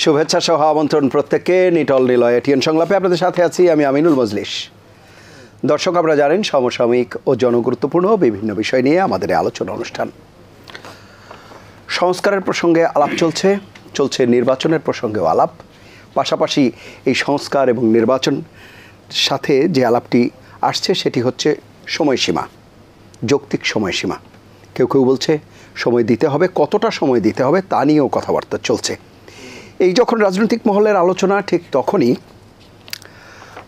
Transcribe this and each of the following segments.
শুভেচ্ছা সহ আমন্ত্রণ প্রত্যেককে নিটল নিলয় এটিএন সংলাপে আপনাদের সাথে আছি আমি আমিনুল মজলিস। দর্শক, আপনারা জানেন সমসাময়িক ও জনগুরুত্বপূর্ণ বিভিন্ন বিষয় নিয়ে আমাদের আলোচনা অনুষ্ঠান। সংস্কারের প্রসঙ্গে আলাপ চলছে নির্বাচনের প্রসঙ্গেও আলাপ। পাশাপাশি এই সংস্কার এবং নির্বাচন সাথে যে আলাপটি আসছে সেটি হচ্ছে সময়সীমা, যৌক্তিক সময়সীমা। কেউ কেউ বলছে সময় দিতে হবে, কতটা সময় দিতে হবে তা নিয়েও কথাবার্তা চলছে। এই যখন রাজনৈতিক মহলের আলোচনা, ঠিক তখনই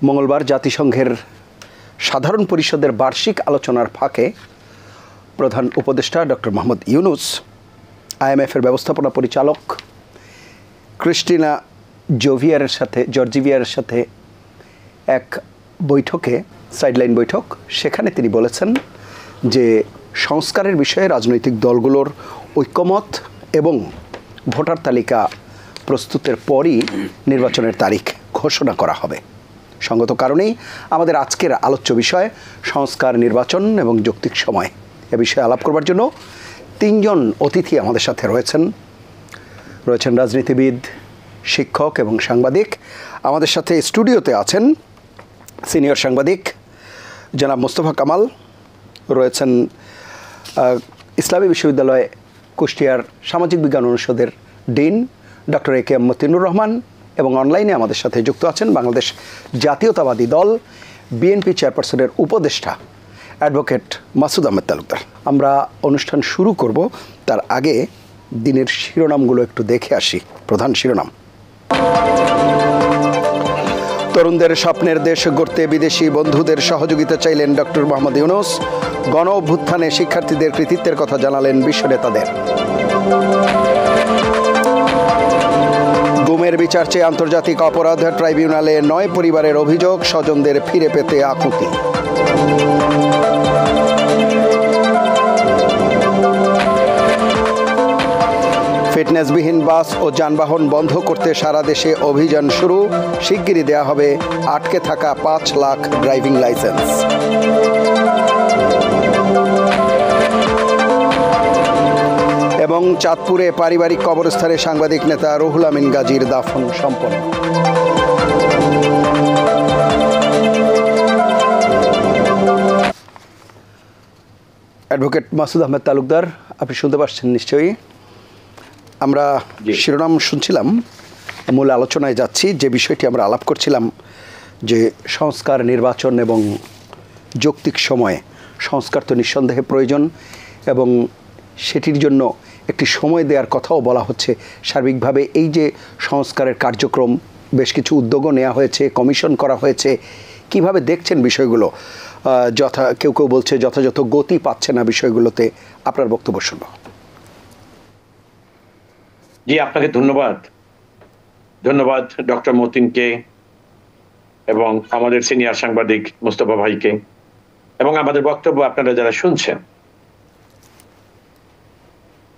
মঙ্গলবার জাতিসংঘের সাধারণ পরিষদের বার্ষিক আলোচনার ফাঁকে প্রধান উপদেষ্টা ডক্টর মোহাম্মদ ইউনূস আইএমএফের ব্যবস্থাপনা পরিচালক ক্রিস্টিনা জর্জিভিয়ারের সাথে এক বৈঠকে, সাইডলাইন বৈঠক, সেখানে তিনি বলেছেন যে সংস্কারের বিষয়ে রাজনৈতিক দলগুলোর ঐক্যমত এবং ভোটার তালিকা প্রস্তুতের পরই নির্বাচনের তারিখ ঘোষণা করা হবে। সঙ্গত কারণেই আমাদের আজকের আলোচ্য বিষয় সংস্কার, নির্বাচন এবং যৌক্তিক সময়। এ বিষয়ে আলাপ করবার জন্য তিনজন অতিথি আমাদের সাথে রয়েছেন রাজনীতিবিদ, শিক্ষক এবং সাংবাদিক। আমাদের সাথে স্টুডিওতে আছেন সিনিয়র সাংবাদিক জনাব মোস্তফা কামাল, রয়েছেন ইসলামী বিশ্ববিদ্যালয় কুষ্টিয়ার সামাজিক বিজ্ঞান অনুষদের dean doctor A K M. Matinur Rahman, এবং অনলাইনে আমাদের সাথে যুক্ত আছেন বাংলাদেশ জাতীয়তাবাদী দল বিএনপি চেয়ারপারসনের উপদেষ্টা অ্যাডভোকেট মাসুদ আহমেদ তালুকদার। আমরা অনুষ্ঠান শুরু করব, তার আগে দিনের শিরোনামগুলো একটু দেখে আসি। প্রধান শিরোনাম: তরুণদের স্বপ্নের দেশ গড়তে বিদেশি বন্ধুদের সহযোগিতা চাইলেন ডক্টর মোহাম্মদ ইউনূস। গণ অভ্যুত্থানে শিক্ষার্থীদের কৃতিত্বের কথা জানালেন বিশ্ব নেতাদের। গুমের বিচার চেয়ে আন্তর্জাতিক অপরাধ ট্রাইব্যুনালে 9 পরিবারের অভিযোগ, স্বজনদের ফিরে পেতে আকুতি। ফিটনেসবিহীন বাস ও যানবাহন বন্ধ করতে সারা দেশে অভিযান শুরু, শিগগিরই দেয়া হবে আটকে থাকা 5 লাখ ড্রাইভিং লাইসেন্স। এবং চাঁদপুরে পারিবারিক কবরস্থানে সাংবাদিক নেতা রুহুল আমিন গাজীর দাফন সম্পন্ন। অ্যাডভোকেট মাসুদ আহমেদ তালুকদার, আপনি শুনতে পাচ্ছেন নিশ্চয়ই? আমরা শিরোনাম শুনছিলাম, মূল আলোচনায় যাচ্ছি। যে বিষয়টি আমরা আলাপ করছিলাম যে সংস্কার, নির্বাচন এবং যৌক্তিক সময়ে। সংস্কার তো নিঃসন্দেহে প্রয়োজন এবং সেটির জন্য একটি সময় দেওয়ার কথাও বলা হচ্ছে। সার্বিকভাবে এই যে সংস্কারের কার্যক্রম, বেশ কিছু উদ্যোগও নেওয়া হয়েছে, কমিশন করা হয়েছে। কিভাবে দেখছেন বিষয়গুলো? কেউ কেউ বলছে যথাযথ গতি পাচ্ছে না বিষয়গুলোতে। আপনার বক্তব্য শুনব। জি, আপনাকে ধন্যবাদ ডক্টর মতিনকে এবং আমাদের সিনিয়র সাংবাদিক মোস্তফা ভাইকে এবং আমাদের বক্তব্য আপনারা যারা শুনছেন।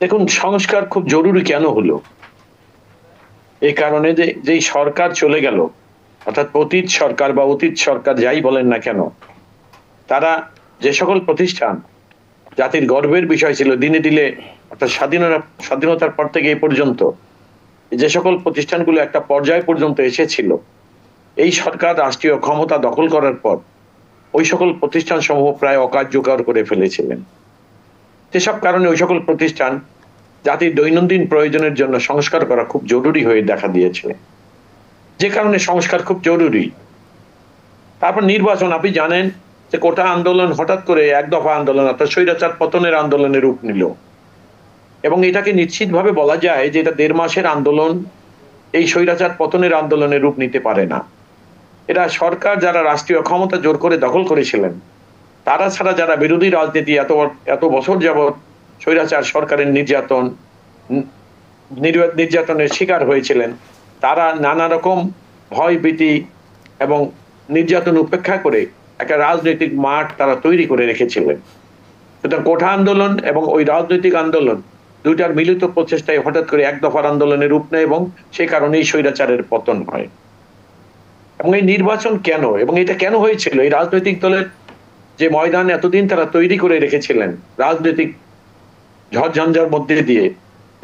দেখুন, সংস্কার খুব জরুরি কেন হলো? এই কারণে যে যেই সরকার চলে গেল, অর্থাৎ অতীত সরকার বা অতীত সরকার যাই বলেন না কেন, তারা যে সকল প্রতিষ্ঠান জাতির গর্বের বিষয় ছিল দিনে দিলে, অর্থাৎ স্বাধীনতার পর থেকে এই পর্যন্ত যে সকল প্রতিষ্ঠানগুলো একটা পর্যায় পর্যন্ত এসেছিল, এই সরকার রাষ্ট্রীয় ক্ষমতা দখল করার পর ওই সকল প্রতিষ্ঠান সমূহ প্রায় অকার্যকর করে ফেলেছিলেন। সেসব কারণে ওই সকল প্রতিষ্ঠান জাতির দৈনন্দিন প্রয়োজনের জন্য সংস্কার করা খুব জরুরি হয়ে দেখা দিয়েছে, যে কারণে সংস্কার খুব জরুরি। তারপর নির্বাচন, আপনি জানেন যে কোটা আন্দোলন হঠাৎ করে এক দফা আন্দোলন, অর্থাৎ স্বৈরাচার পতনের আন্দোলনের রূপ নিল এবং এটাকে নিশ্চিতভাবে বলা যায় যে এটা 1.5 মাসের আন্দোলন এই স্বৈরাচার পতনের আন্দোলনের রূপ নিতে পারে না। এটা সরকার যারা রাষ্ট্রীয় ক্ষমতা জোর করে দখল করেছিলেন, তারা ছাড়া যারা বিরোধী রাজনীতি এত বছর যাবৎ স্বৈরাচার সরকারের নির্যাতনের শিকার হয়েছিলেন, তারা নানা রকম ভয় ভীতি এবং নির্যাতন উপেক্ষা করে একটা রাজনৈতিক মাঠ তারা তৈরি করে রেখেছিলেন। সুতরাং কোঠা আন্দোলন এবং ওই রাজনৈতিক আন্দোলন দুইটার মিলিত প্রচেষ্টায় হঠাৎ করে এক দফার আন্দোলনের রূপ নেয় এবং সেই কারণেই স্বৈরাচারের পতন হয়। এবং এই নির্বাচন কেন এবং এটা কেন হয়েছিল? এই রাজনৈতিক দলের যে ময়দান এতদিন তারা তৈরি করে রেখেছিলেন রাজনৈতিক ঝড়ঝঞ্ঝার মধ্যে দিয়ে,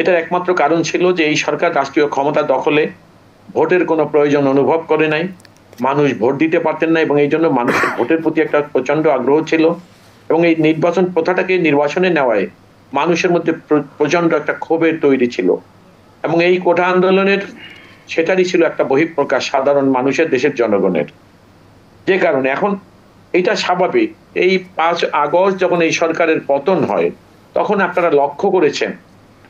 এটার একমাত্র কারণ ছিল যে এই সরকার রাষ্ট্রীয় ক্ষমতা দখলে ভোটের কোনো প্রয়োজন অনুভব করে নাই, মানুষ ভোট দিতে পারতেন না, এবং এই জন্য মানুষের ভোটের প্রতি একটা প্রচন্ড আগ্রহ ছিল, এবং এই নির্বাচন প্রথাটাকে নির্বাচনে নেওয়ায় মানুষের মধ্যে প্রচন্ড একটা ক্ষোভের তৈরি ছিল, এবং এই কোটা আন্দোলনের সেটারই ছিল একটা বহিঃপ্রকাশ সাধারণ মানুষের, দেশের জনগণের। যে কারণে এখন এটা স্বাভাবিক, এই 5 আগস্ট যখন এই সরকারের পতন হয়, তখন আপনারা লক্ষ্য করেছেন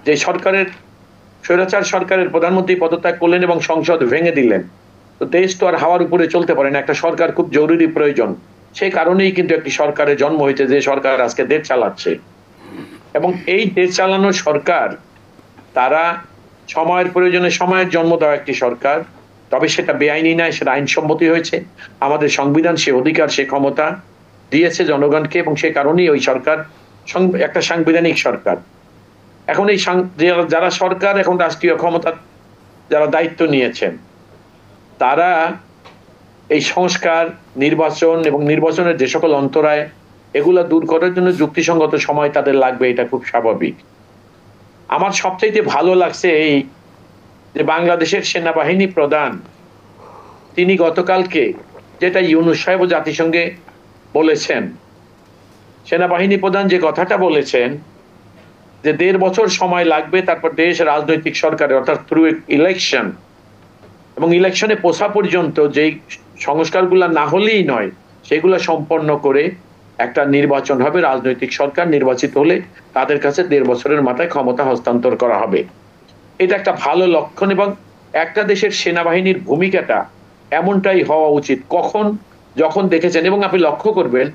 যে সরকারের, স্বৈরাচার সরকারের প্রধানমন্ত্রী পদত্যাগ করলেন এবং সংসদ ভেঙে দিলেন। তো দেশ তো আর হাওয়ার উপরে চলতে পারে না, একটা সরকার খুব জরুরি প্রয়োজন। সেই কারণেই কিন্তু একটি সরকারের জন্ম হয়েছে, যে সরকার আজকে দেশ চালাচ্ছে। এবং এই দেশ চালানোর সরকার, তারা সময়ের প্রয়োজনে সময়ের জন্ম দেওয়া একটি সরকার, তবে সেটা বেআইনি নয়, সেটা আইনসম্মতি হয়েছে। আমাদের সংবিধান সে অধিকার, সে ক্ষমতা দিয়েছে জনগণকে, এবং সে কারণেই ওই সরকার একটা সাংবিধানিক সরকার। এখন এই যারা সরকার, এখন রাষ্ট্রীয় ক্ষমতা যারা দায়িত্ব নিয়েছেন, তারা এই সংস্কার, নির্বাচন এবং নির্বাচনের যে সকল অন্তরায়, এগুলা দূর করার জন্য যুক্তিসঙ্গত সময় তাদের লাগবে, এটা খুব স্বাভাবিক। আমার সবচাইতে ভালো লাগছে এই যে বাংলাদেশের সেনাবাহিনী প্রধান, তিনি গতকালকে যেটা ইউনূস সাহেব জাতিসংঘে বলেছেন, সেনাবাহিনী প্রধান যে কথাটা বলেছেন যে 1.5 বছর সময় লাগবে, তারপর দেশ রাজনৈতিক সরকারের, অর্থাৎ থ্রু ইলেকশন, এবং ইলেকশনে পৌঁছা পর্যন্ত যেই সংস্কারগুলা না হলেই নয়, সেগুলো সম্পন্ন করে একটা নির্বাচন হবে, রাজনৈতিক সরকার নির্বাচিত হলে তাদের কাছে 1.5 বছরের মাথায় ক্ষমতা হস্তান্তর করা হবে। এটা একটা ভালো লক্ষণ, এবং একটা দেশের সেনাবাহিনীর ভূমিকাটা এমনটাই হওয়া উচিত। কখন, যখন দেখেছেন, এবং আপনি লক্ষ্য করবেন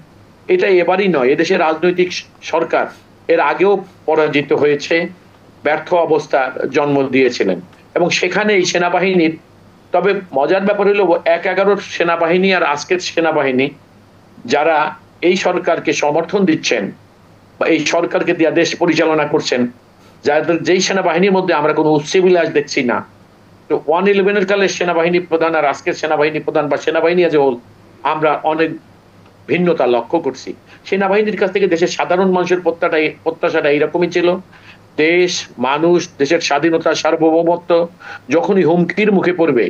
এটা এবারই নয়, এদেশের রাজনৈতিক সরকার এর আগেও পরাজিত হয়েছে, ব্যর্থ অবস্থার জন্ম দিয়েছিলেন, এবং সেখানে এই সেনাবাহিনীর, তবে মজার ব্যাপার হলো 1-11 সেনাবাহিনী আর আজকের সেনাবাহিনী যারা এই সরকারকে সমর্থন দিচ্ছেন বা এই সরকারকে দিয়ে দেশ পরিচালনা করছেন, যাদের যেই সেনাবাহিনীর মধ্যে আমরা কোনো উচ্ছ্বাস দেখছি না। তো 1-11 কালের সেনাবাহিনী প্রধান আর আজকের সেনাবাহিনী প্রধান বা সেনাবাহিনী আজ হোল, আমরা অনেক ভিন্নতা লক্ষ্য করছি। সেনাবাহিনীর কাছ থেকে দেশের সাধারণ মানুষের প্রত্যাশাটা এইরকমই ছিল, দেশ, মানুষ, দেশের স্বাধীনতা, সার্বভৌমত্ব যখনই হুমকির মুখে পড়বে,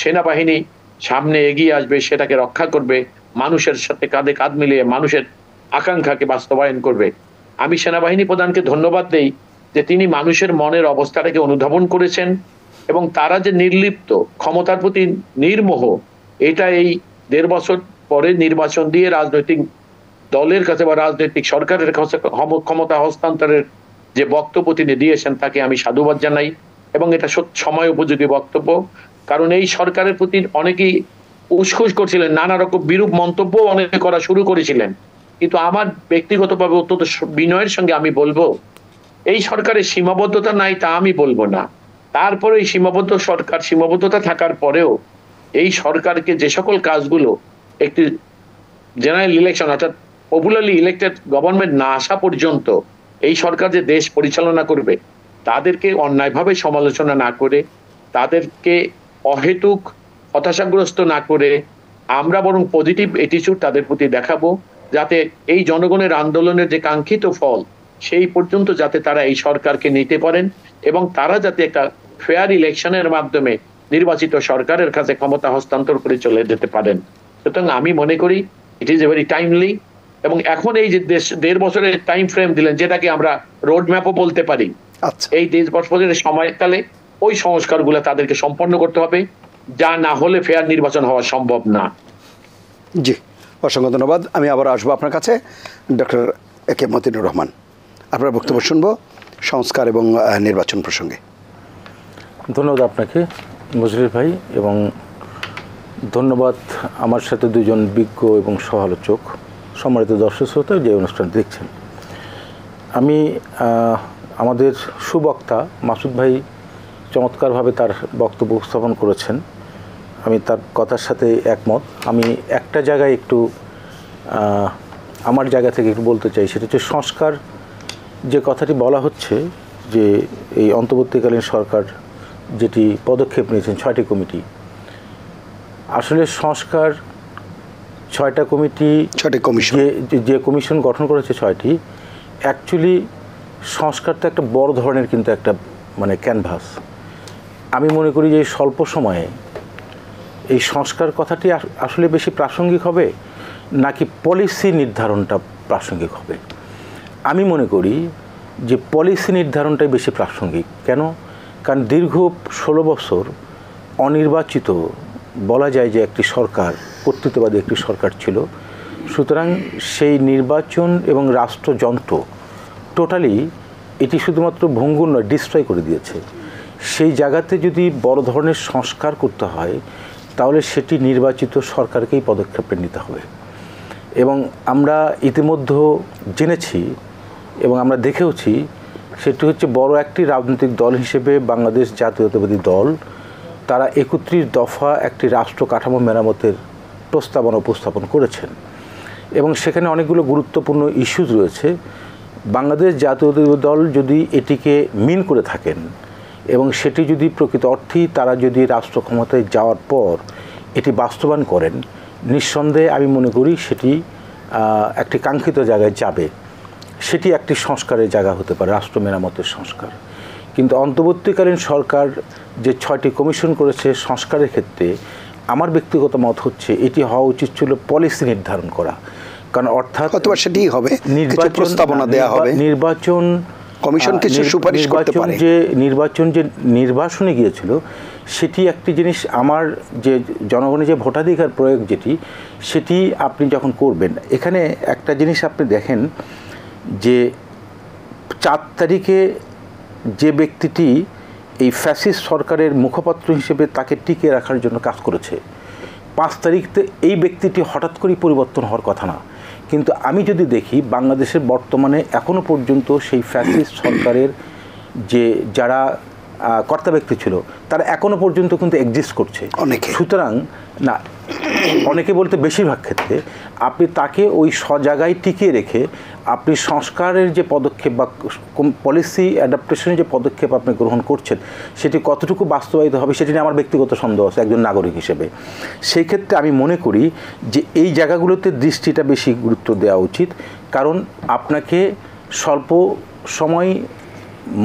সেনাবাহিনী সামনে এগিয়ে আসবে, সেটাকে রক্ষা করবে, মানুষের সাথে কাঁধে কাঁধ মিলিয়ে মানুষের আকাঙ্ক্ষাকে বাস্তবায়ন করবে। আমি সেনাবাহিনী প্রধানকে ধন্যবাদ দেই যে তিনি মানুষের মনের অবস্থাটাকে অনুধাবন করেছেন, এবং তারা যে নির্লিপ্ত, ক্ষমতার প্রতি নির্মোহ, এটা এই 1.5 বছর পরে নির্বাচন দিয়ে রাজনৈতিক দলের কাছে বা রাজনৈতিক সরকারের কাছে ক্ষমতা হস্তান্তরের যে বক্তব্য তিনি দিয়েছেন, তাকে আমি সাধুবাদ জানাই, এবং এটা সময় উপযোগী বক্তব্য। কারণ এই সরকারের প্রতি অনেকেই উসখুস করছিলেন, নানা রকম বিরূপ মন্তব্য অনেকে করা শুরু করেছিলেন, কিন্তু আমার ব্যক্তিগতভাবে অত্যন্ত বিনয়ের সঙ্গে আমি বলবো, এই সরকারের সীমাবদ্ধতা নাই তা আমি বলবো না, তারপরে এই সীমাবদ্ধতা থাকার পরেও এই সরকারকে যে সকল কাজগুলো একটি জেনারেল ইলেকশন, অর্থাৎ পপুলারলি ইলেক্টেড গভর্নমেন্ট না আসা পর্যন্ত এই সরকার যে দেশ পরিচালনা করবে, তাদেরকে অন্যায়ভাবে সমালোচনা না করে, তাদেরকে অহেতুক হতাশাগ্রস্ত না করে, আমরা বরং পজিটিভ অ্যাটিটিউড তাদের প্রতি দেখাবো, যাতে এই জনগণের আন্দোলনের যে কাঙ্ক্ষিত ফল, সেই পর্যন্ত যাতে তারা এই সরকারকে নিতে পারেন, এবং তারা যাতে একটা ফেয়ার ইলেকশনের মাধ্যমে নির্বাচিত সরকারের কাছে ক্ষমতা হস্তান্তর করে চলে যেতে পারেন। সুতরাং আমি মনে করি it is a very timely, এবং এখন এই যে 1.5 বছরের টাইম ফ্রেম দিলেন, যেটাকে আমরা রোড ম্যাপও বলতে পারি, এই 1.5 বছরের সময়কালে ওই সংস্কারগুলো তাদেরকে সম্পন্ন করতে হবে, যা না হলে ফেয়ার নির্বাচন হওয়া সম্ভব না। জি, অসংখ্য ধন্যবাদ। আমি আবার আসবো আপনার কাছে, ডক্টর এ কে মতিনুর রহমান, আপনার বক্তব্য শুনবো সংস্কার এবং নির্বাচন প্রসঙ্গে। ধন্যবাদ আপনাকে মজলির ভাই, এবং ধন্যবাদ আমার সাথে দুজন বিজ্ঞ এবং সমালোচক, সম্মানিত দর্শক শ্রোতা যে অনুষ্ঠান দেখছেন। আমি আমাদের সুবক্তা মাসুদ ভাই চমৎকারভাবে তার বক্তব্য উপস্থাপন করেছেন, আমি তার কথার সাথে একমত। আমি একটা জায়গায় একটু আমার জায়গা থেকে একটু বলতে চাই, সেটা হচ্ছে সংস্কার যে কথাটি বলা হচ্ছে, যে এই অন্তর্বর্তীকালীন সরকার যেটি পদক্ষেপ নিয়েছেন 6টি কমিটি, আসলে সংস্কার 6টা কমিটি, 6টি কমিশন, যে কমিশন গঠন করেছে 6টি, অ্যাকচুয়ালি সংস্কার তো একটা বড় ধরনের কিন্তু একটা মানে ক্যানভাস। আমি মনে করি যে স্বল্প সময়ে এই সংস্কার কথাটি আসলে বেশি প্রাসঙ্গিক হবে নাকি পলিসি নির্ধারণটা প্রাসঙ্গিক হবে। আমি মনে করি যে পলিসি নির্ধারণটাই বেশি প্রাসঙ্গিক। কেন? কারণ দীর্ঘ 16 বছর অনির্বাচিত বলা যায় যে একটি সরকার, কর্তৃত্ববাদী একটি সরকার ছিল। সুতরাং সেই নির্বাচন এবং রাষ্ট্রযন্ত্র টোটালি এটি শুধুমাত্র ভঙ্গুর নয়, ডিস্ট্রয় করে দিয়েছে। সেই জায়গাতে যদি বড় ধরনের সংস্কার করতে হয় তাহলে সেটি নির্বাচিত সরকারকেই পদক্ষেপ নিতে হবে। এবং আমরা ইতিমধ্যে জেনেছি এবং আমরা দেখেওছি, সেটি হচ্ছে বড় একটি রাজনৈতিক দল হিসেবে বাংলাদেশ জাতীয়তাবাদী দল, তারা 31 দফা একটি রাষ্ট্র কাঠামো মেরামতের প্রস্তাবনা উপস্থাপন করেছেন এবং সেখানে অনেকগুলো গুরুত্বপূর্ণ ইস্যুজ রয়েছে। বাংলাদেশ জাতীয়তাবাদী দল যদি এটিকে মিন করে থাকেন এবং সেটি যদি প্রকৃত অর্থেই তারা যদি রাষ্ট্র ক্ষমতায় যাওয়ার পর এটি বাস্তবায়ন করেন, নিঃসন্দেহে আমি মনে করি সেটি একটি কাঙ্ক্ষিত জায়গায় যাবে। সেটি একটি সংস্কারের জায়গা হতে পারে, রাষ্ট্র মেরামতের সংস্কার। কিন্তু অন্তর্বর্তীকালীন সরকার যে 6টি কমিশন করেছে সংস্কারের ক্ষেত্রে, আমার ব্যক্তিগত মত হচ্ছে এটি হওয়া উচিত ছিল পলিসি নির্ধারণ করা। কারণ অর্থাৎ সেটিই হবে, প্রস্তাবনা দেওয়া হবে, নির্বাচন কমিশন কিছু সুপারিশ করতে পারে। নির্বাচন যে নির্বাসনে গিয়েছিল সেটি একটি জিনিস, আমার যে জনগণের যে ভোটাধিকার প্রয়োগ যেটি, সেটি আপনি যখন করবেন, এখানে একটা জিনিস আপনি দেখেন যে 4 তারিখে যে ব্যক্তিটি এই ফ্যাসিস্ট সরকারের মুখপাত্র হিসেবে তাকে টিকিয়ে রাখার জন্য কাজ করেছে, 5 তারিখতে এই ব্যক্তিটি হঠাৎ করেই পরিবর্তন হওয়ার কথা না। কিন্তু আমি যদি দেখি বাংলাদেশের বর্তমানে এখনও পর্যন্ত সেই ফ্যাসিস্ট সরকারের যে যারা কর্তা ব্যক্তি ছিল তারা এখনও পর্যন্ত কিন্তু এক্সিস্ট করছে। সুতরাং না, অনেকে বলতে বেশিরভাগ ক্ষেত্রে আপনি তাকে ওই জায়গায় টিকিয়ে রেখে আপনি সংস্কারের যে পদক্ষেপ বা পলিসি অ্যাডাপ্টেশনের যে পদক্ষেপ আপনি গ্রহণ করছেন সেটি কতটুকু বাস্তবায়িত হবে সেটি নিয়ে আমার ব্যক্তিগত সন্দেহ আছে একজন নাগরিক হিসেবে। সেই ক্ষেত্রে আমি মনে করি যে এই জায়গাগুলোতে দৃষ্টিটা বেশি গুরুত্ব দেওয়া উচিত। কারণ আপনাকে স্বল্প সময়,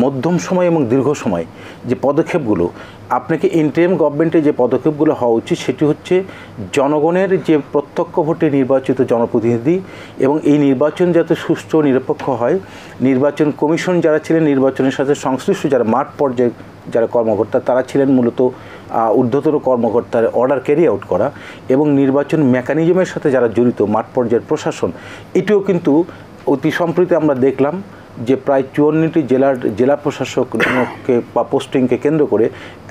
মধ্যম সময় এবং দীর্ঘ সময় যে পদক্ষেপগুলো আপনাকে ইন্টারিম গভর্নমেন্টের যে পদক্ষেপগুলো হওয়া উচিত সেটি হচ্ছে জনগণের যে প্রত্যক্ষ ভোটে নির্বাচিত জনপ্রতিনিধি, এবং এই নির্বাচন যাতে সুষ্ঠু নিরপেক্ষ হয়। নির্বাচন কমিশন যারা ছিলেন, নির্বাচনের সাথে সংশ্লিষ্ট যারা মাঠ পর্যায়ে যারা কর্মকর্তা, তারা ছিলেন মূলত ঊর্ধ্বতর কর্মকর্তার অর্ডার ক্যারি আউট করা, এবং নির্বাচন মেকানিজমের সাথে যারা জড়িত মাঠ পর্যায়ের প্রশাসন, এটিও কিন্তু অতি সম্প্রতি আমরা দেখলাম যে প্রায় 54টি জেলা প্রশাসককে বা পোস্টিংকে কেন্দ্র করে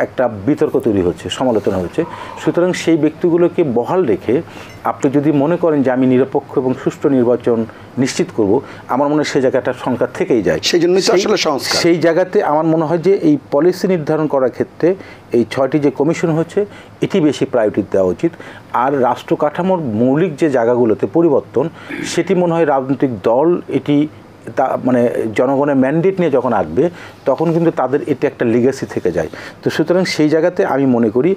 একটা বিতর্ক তৈরি হচ্ছে, সমালোচনা হচ্ছে। সুতরাং সেই ব্যক্তিগুলোকে বহাল রেখে আপনি যদি মনে করেন যে আমি নিরপেক্ষ এবং সুষ্ঠু নির্বাচন নিশ্চিত করব, আমার মনে হয় সেই জায়গাটা সংখ্যা থেকেই যায়। সেই জন্যই তো আসলে সংস্কার। সেই জায়গাতে আমার মনে হয় যে এই পলিসি নির্ধারণ করার ক্ষেত্রে এই 6টি যে কমিশন হচ্ছে এটি বেশি প্রায়োরিটি দেওয়া উচিত। আর রাষ্ট্র কাঠামোর মৌলিক যে জায়গাগুলোতে পরিবর্তন, সেটি মনে হয় রাজনৈতিক দল এটি মানে জনগণের ম্যান্ডেট নিয়ে যখন আসবে তখন কিন্তু তাদের এটি একটা লিগ্যাসি থেকে যায়। তো সুতরাং সেই জায়গাতে আমি মনে করি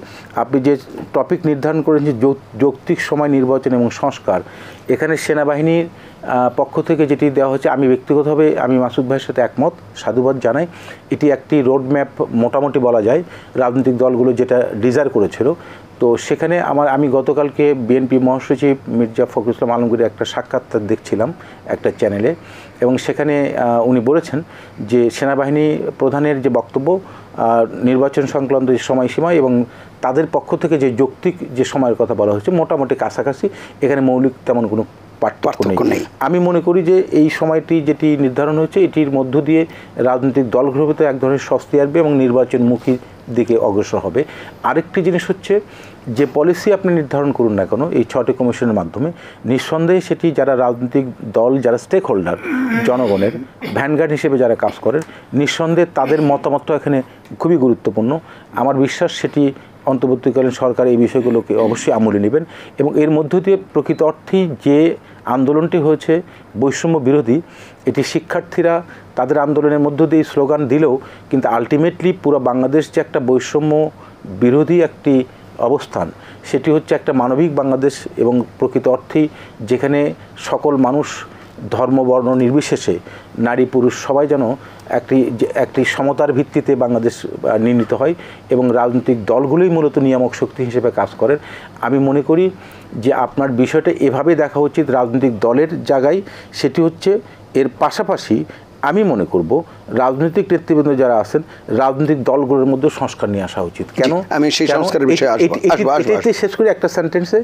আপনি যে টপিক নির্ধারণ করেন যে যৌক্তিক সময় নির্বাচন এবং সংস্কার, এখানে সেনাবাহিনীর পক্ষ থেকে যেটি দেওয়া হচ্ছে, আমি ব্যক্তিগতভাবে আমি মাসুদ ভাইয়ের সাথে একমত, সাধুবাদ জানাই। এটি একটি রোডম্যাপ মোটামুটি বলা যায় রাজনৈতিক দলগুলো যেটা ডিজায়ার করেছিল। তো সেখানে আমি গতকালকে বিএনপি মহাসচিব মির্জা ফখরুল ইসলাম আলমগীরের একটা সাক্ষাৎকার দেখছিলাম একটা চ্যানেলে, এবং সেখানে উনি বলেছেন যে সেনাবাহিনী প্রধানের যে বক্তব্য নির্বাচন সংক্রান্ত যে সময়সীমা এবং তাদের পক্ষ থেকে যে যৌক্তিক যে সময়ের কথা বলা হয়েছে মোটামুটি কাছাকাছি, এখানে মৌলিক তেমন কোনো পার্থক্য নেই। আমি মনে করি যে এই সময়টি যেটি নির্ধারণ হয়েছে এটির মধ্য দিয়ে রাজনৈতিক দলগুলোর এক ধরনের স্বস্তি আসবে এবং নির্বাচনমুখী দিকে অগ্রসর হবে। আরেকটি জিনিস হচ্ছে যে পলিসি আপনি নির্ধারণ করুন না কেন এই 6টি কমিশনের মাধ্যমে, নিঃসন্দেহে সেটি যারা রাজনৈতিক দল, যারা স্টেক হোল্ডার, জনগণের ভ্যানগার্ড হিসেবে যারা কাজ করেন, নিঃসন্দেহে তাদের মতামতটা এখানে খুবই গুরুত্বপূর্ণ। আমার বিশ্বাস সেটি অন্তর্বর্তীকালীন সরকার এই বিষয়গুলোকে অবশ্যই আমলে নেবেন, এবং এর মধ্য দিয়ে প্রকৃত অর্থেই যে আন্দোলনটি হয়েছে বৈষম্য বিরোধী, এটি শিক্ষার্থীরা তাদের আন্দোলনের মধ্য দিয়ে স্লোগান দিলেও কিন্তু আলটিমেটলি পুরো বাংলাদেশ যে একটা বৈষম্য বিরোধী একটি অবস্থান, সেটি হচ্ছে একটা মানবিক বাংলাদেশ, এবং প্রকৃত অর্থেই যেখানে সকল মানুষ ধর্ম বর্ণ নির্বিশেষে নারী পুরুষ সবাই যেন একটি সমতার ভিত্তিতে বাংলাদেশ নির্মিত হয় এবং রাজনৈতিক দলগুলোই মূলত নিয়ামক শক্তি হিসেবে কাজ করেন। আমি মনে করি যে আপনার বিষয়টা এভাবে দেখা উচিত রাজনৈতিক দলের জায়গায়, সেটি হচ্ছে এর পাশাপাশি আমি মনে করব রাজনৈতিক নেতৃবৃন্দ যারা আছেন রাজনৈতিক দলগুলোর মধ্যে সংস্কার নিয়ে আসা উচিত। কেন আমি সেই সংস্কারের বিষয়ে এটাতে শেষ করি একটা সেন্টেন্সে,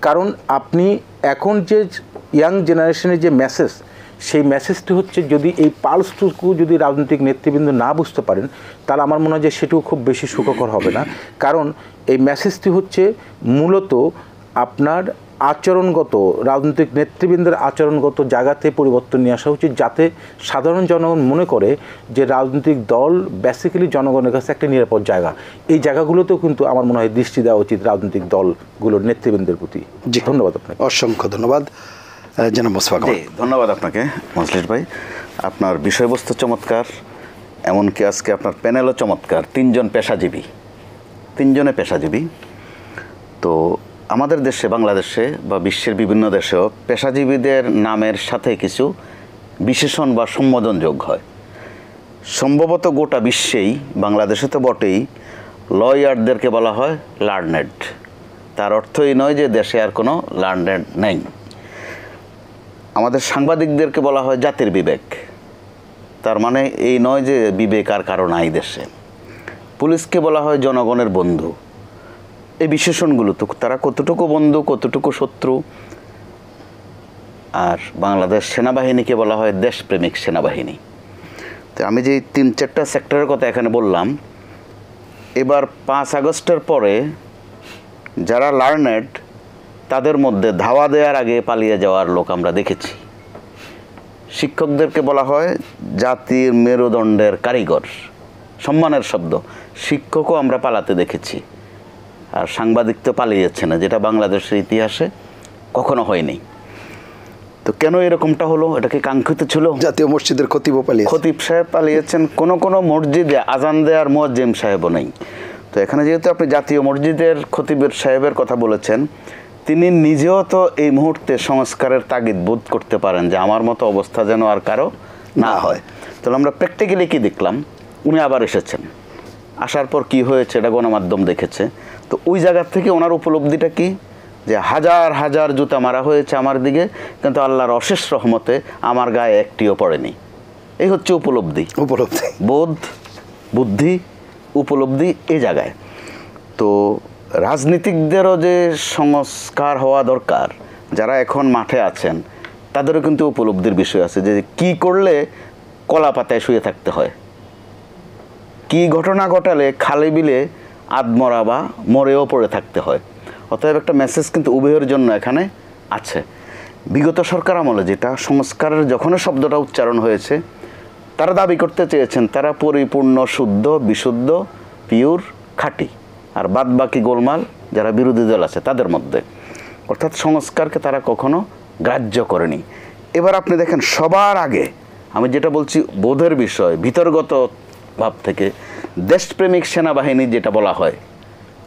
কারণ আপনি এখন যে ইয়াং জেনারেশনের যে মেসেজ, সেই মেসেজটি হচ্ছে যদি এই পালসটুকু যদি রাজনৈতিক নেতৃবৃন্দ না বুঝতে পারেন তাহলে আমার মনে হয় যে সেটিও খুব বেশি সুখকর হবে না। কারণ এই মেসেজটি হচ্ছে মূলত আপনার আচরণগত, রাজনৈতিক নেতৃবৃন্দের আচরণগত জায়গাতে পরিবর্তন নিয়ে আসা উচিত, যাতে সাধারণ জনগণ মনে করে যে রাজনৈতিক দল বেসিক্যালি জনগণের কাছে একটা নিরাপদ জায়গা। এই জায়গাগুলোতেও কিন্তু আমার মনে হয় দৃষ্টি দেওয়া উচিত রাজনৈতিক দলগুলোর নেতৃবৃন্দের প্রতি। ধন্যবাদ আপনাকে। অসংখ্য ধন্যবাদ জনাব মোস্তফা কামাল। ধন্যবাদ আপনাকে মজলিস ভাই, আপনার বিষয়বস্তু চমৎকার, এমনকি আজকে আপনার প্যানেলও চমৎকার। তিনজনে পেশাজীবী। তো আমাদের দেশে, বাংলাদেশে বা বিশ্বের বিভিন্ন দেশেও পেশাজীবীদের নামের সাথে কিছু বিশেষণ বা সম্বোধন যোগ হয়। সম্ভবত গোটা বিশ্বেই, বাংলাদেশে তো বটেই, লয়ারদেরকে বলা হয় লার্নেড। তার অর্থ এই নয় যে দেশে আর কোনো লার্নেড নেই। আমাদের সাংবাদিকদেরকে বলা হয় জাতির বিবেক। তার মানে এই নয় যে বিবেক আর কারো নাই দেশে। পুলিশকে বলা হয় জনগণের বন্ধু। এই বিশেষণগুলো তো তারা কতটুকু বন্ধু, কতটুকু শত্রু। আর বাংলাদেশ সেনাবাহিনীকে বলা হয় দেশপ্রেমিক সেনাবাহিনী। তো আমি যে 3-4টা সেক্টরের কথা এখানে বললাম, এবার 5 আগস্টের পরে যারা লার্নেড তাদের মধ্যে ধাওয়া দেওয়ার আগে পালিয়ে যাওয়ার লোক আমরা দেখেছি। শিক্ষকদেরকে বলা হয় জাতির মেরুদণ্ডের কারিগর, সম্মানের শব্দ। শিক্ষকও আমরা পালাতে দেখেছি। আর সাংবাদিক তো পালিয়েছে না, যেটা বাংলাদেশের ইতিহাসে কখনো হয়নি। তো কেন এরকমটা হলো? এটা কি কাঙ্ক্ষিত ছিল? জাতীয় মসজিদের খতিব সাহেব পালিয়েছেন, কোনো মসজিদে আজান দেওয়ার মুয়াজ্জিম সাহেবও নেই। তো এখানে যেহেতু আপনি জাতীয় মসজিদের খতিবের সাহেবের কথা বলেছেন, তিনি নিজেও তো এই মুহূর্তে সংস্কারের তাগিদ বোধ করতে পারেন যে আমার মতো অবস্থা যেন আর কারো না হয়। তাহলে আমরা প্র্যাকটিক্যালি কি দেখলাম? উনি আবার এসেছেন, আসার পর কি হয়েছে এটা গণমাধ্যম দেখেছে। তো ওই জায়গার থেকে ওনার উপলব্ধিটা কি? যে হাজার হাজার জুতা মারা হয়েছে আমার দিকে, কিন্তু আল্লাহর অশেষ রহমতে আমার গায়ে একটিও পড়েনি। এই হচ্ছে উপলব্ধি, বোধ, বুদ্ধি, উপলব্ধি এই জায়গায়। তো রাজনীতিকদেরও যে সংস্কার হওয়া দরকার, যারা এখন মাঠে আছেন তাদেরও কিন্তু উপলব্ধির বিষয় আছে, যে কি করলে কলা পাতায় শুয়ে থাকতে হয়, কি ঘটনা ঘটালে খালে বিলে আধমরা বা মরেও পড়ে থাকতে হয়। অতএব একটা মেসেজ কিন্তু উভয়ের জন্য এখানে আছে। বিগত সরকার আমলে যেটা সংস্কারের যখনই শব্দটা উচ্চারণ হয়েছে, তারা দাবি করতে চেয়েছেন তারা পরিপূর্ণ শুদ্ধ, বিশুদ্ধ, পিওর, খাঁটি, আর বাদ বাকি গোলমাল যারা বিরোধী দল আছে তাদের মধ্যে। অর্থাৎ সংস্কারকে তারা কখনো গ্রাহ্য করেনি। এবার আপনি দেখেন, সবার আগে আমি যেটা বলছি বোধের বিষয়, ভিতরগত ভাব থেকে দেশপ্রেমিক সেনাবাহিনী যেটা বলা হয়,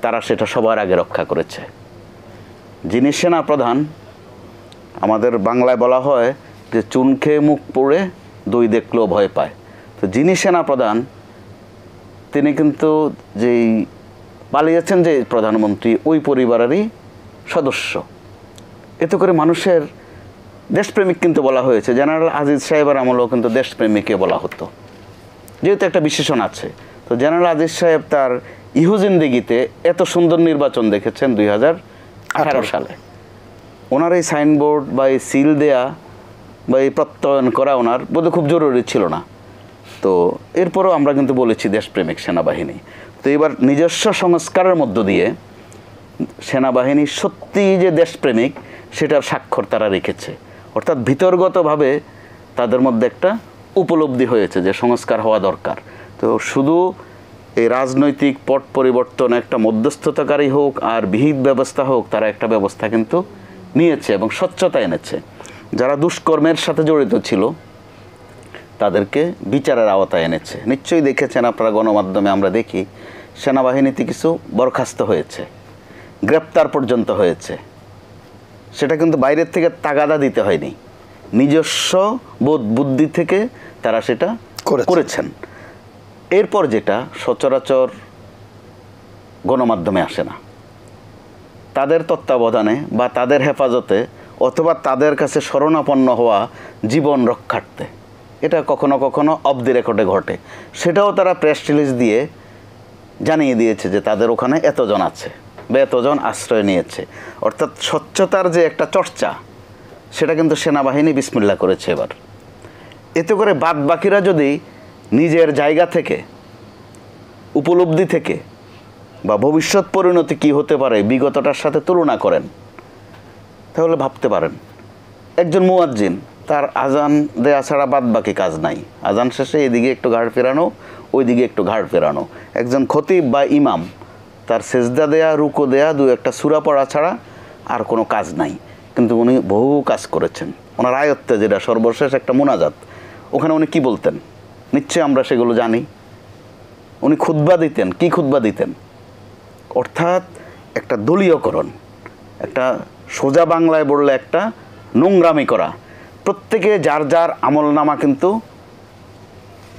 তারা সেটা সবার আগে রক্ষা করেছে। যিনি সেনা প্রধান, আমাদের বাংলায় বলা হয় যে চুন খেয়ে মুখ পুড়ে দই দেখলেও ভয় পায়। তো যিনি সেনা প্রধান, তিনি কিন্তু যেই পালিয়েছেন যে প্রধানমন্ত্রী, ওই পরিবারেরই সদস্য। এতে করে মানুষের দেশপ্রেমিক কিন্তু বলা হয়েছে। জেনারেল আজিজ সাহেবের আমলেও কিন্তু দেশপ্রেমিককে বলা হতো, যেহেতু একটা বিশেষণ আছে। তো জেনারেল আজিজ সাহেব তার ইহুজিন্দিগিতে এত সুন্দর নির্বাচন দেখেছেন 2018 সালে। ওনার এই সাইনবোর্ড বা এই সিল দেয়া বা এই প্রত্যয়ন করা ওনার বোধহয় খুব জরুরি ছিল না। তো এরপরও আমরা কিন্তু বলেছি দেশপ্রেমিক সেনাবাহিনী। তো এবার নিজস্ব সংস্কারের মধ্য দিয়ে সেনাবাহিনী সত্যি যে দেশপ্রেমিক সেটার স্বাক্ষর তারা রেখেছে। অর্থাৎ ভিতরগতভাবে তাদের মধ্যে একটা উপলব্ধি হয়েছে যে সংস্কার হওয়া দরকার। তো শুধু এই রাজনৈতিক পট পরিবর্তন একটা মধ্যস্থতাকারী হোক আর বিহিত ব্যবস্থা হোক, তারা একটা ব্যবস্থা কিন্তু নিয়েছে এবং স্বচ্ছতা এনেছে। যারা দুষ্কর্মের সাথে জড়িত ছিল তাদেরকে বিচারের আওতায় এনেছে। নিশ্চয়ই দেখেছেন আপনারা, গণমাধ্যমে আমরা দেখি সেনাবাহিনীতে কিছু বরখাস্ত হয়েছে, গ্রেপ্তার পর্যন্ত হয়েছে। সেটা কিন্তু বাইরের থেকে তাগাদা দিতে হয়নি, নিজস্ব বোধ বুদ্ধি থেকে তারা সেটা করেছেন। এরপর যেটা সচরাচর গণমাধ্যমে আসে না, তাদের তত্ত্বাবধানে বা তাদের হেফাজতে অথবা তাদের কাছে শরণাপন্ন হওয়া জীবন রক্ষার্থে, এটা কখনো কখনো অফ দি রেকর্ডে ঘটে। সেটাও তারা প্রেস রিলিজ দিয়ে জানিয়ে দিয়েছে যে তাদের ওখানে এতজন আছে বা এতজন আশ্রয় নিয়েছে। অর্থাৎ স্বচ্ছতার যে একটা চর্চা, সেটা কিন্তু সেনাবাহিনী বিসমিল্লাহ করেছে এবার। এতে করে বাদ বাকিরা যদি নিজের জায়গা থেকে, উপলব্ধি থেকে বা ভবিষ্যৎ পরিণতি কী হতে পারে বিগতটার সাথে তুলনা করেন, তাহলে ভাবতে পারেন একজন মুয়াজ্জিন, তার আজান দেয়া ছাড়া বাদ বাকি কাজ নাই। আজান শেষে এদিকে একটু ঘাড় ফেরানো, ওইদিকে একটু ঘাড় ফেরানো। একজন খতিব বা ইমাম, তার সেজদা দেয়া, রুকু দেয়া, দু একটা সূরা পড়া ছাড়া আর কোনো কাজ নাই। কিন্তু উনি বহু কাজ করেছেন। ওনার আয়ত্তে যেটা সর্বশেষ একটা মুনাজাত, ওখানে উনি কি বলতেন নিশ্চয়ই আমরা সেগুলো জানি। উনি খুতবা দিতেন, কি খুতবা দিতেন? অর্থাৎ একটা দলীয়করণ, একটা সোজা বাংলায় বললে একটা নোংরামি করা। প্রত্যেকে যার যার আমলনামা কিন্তু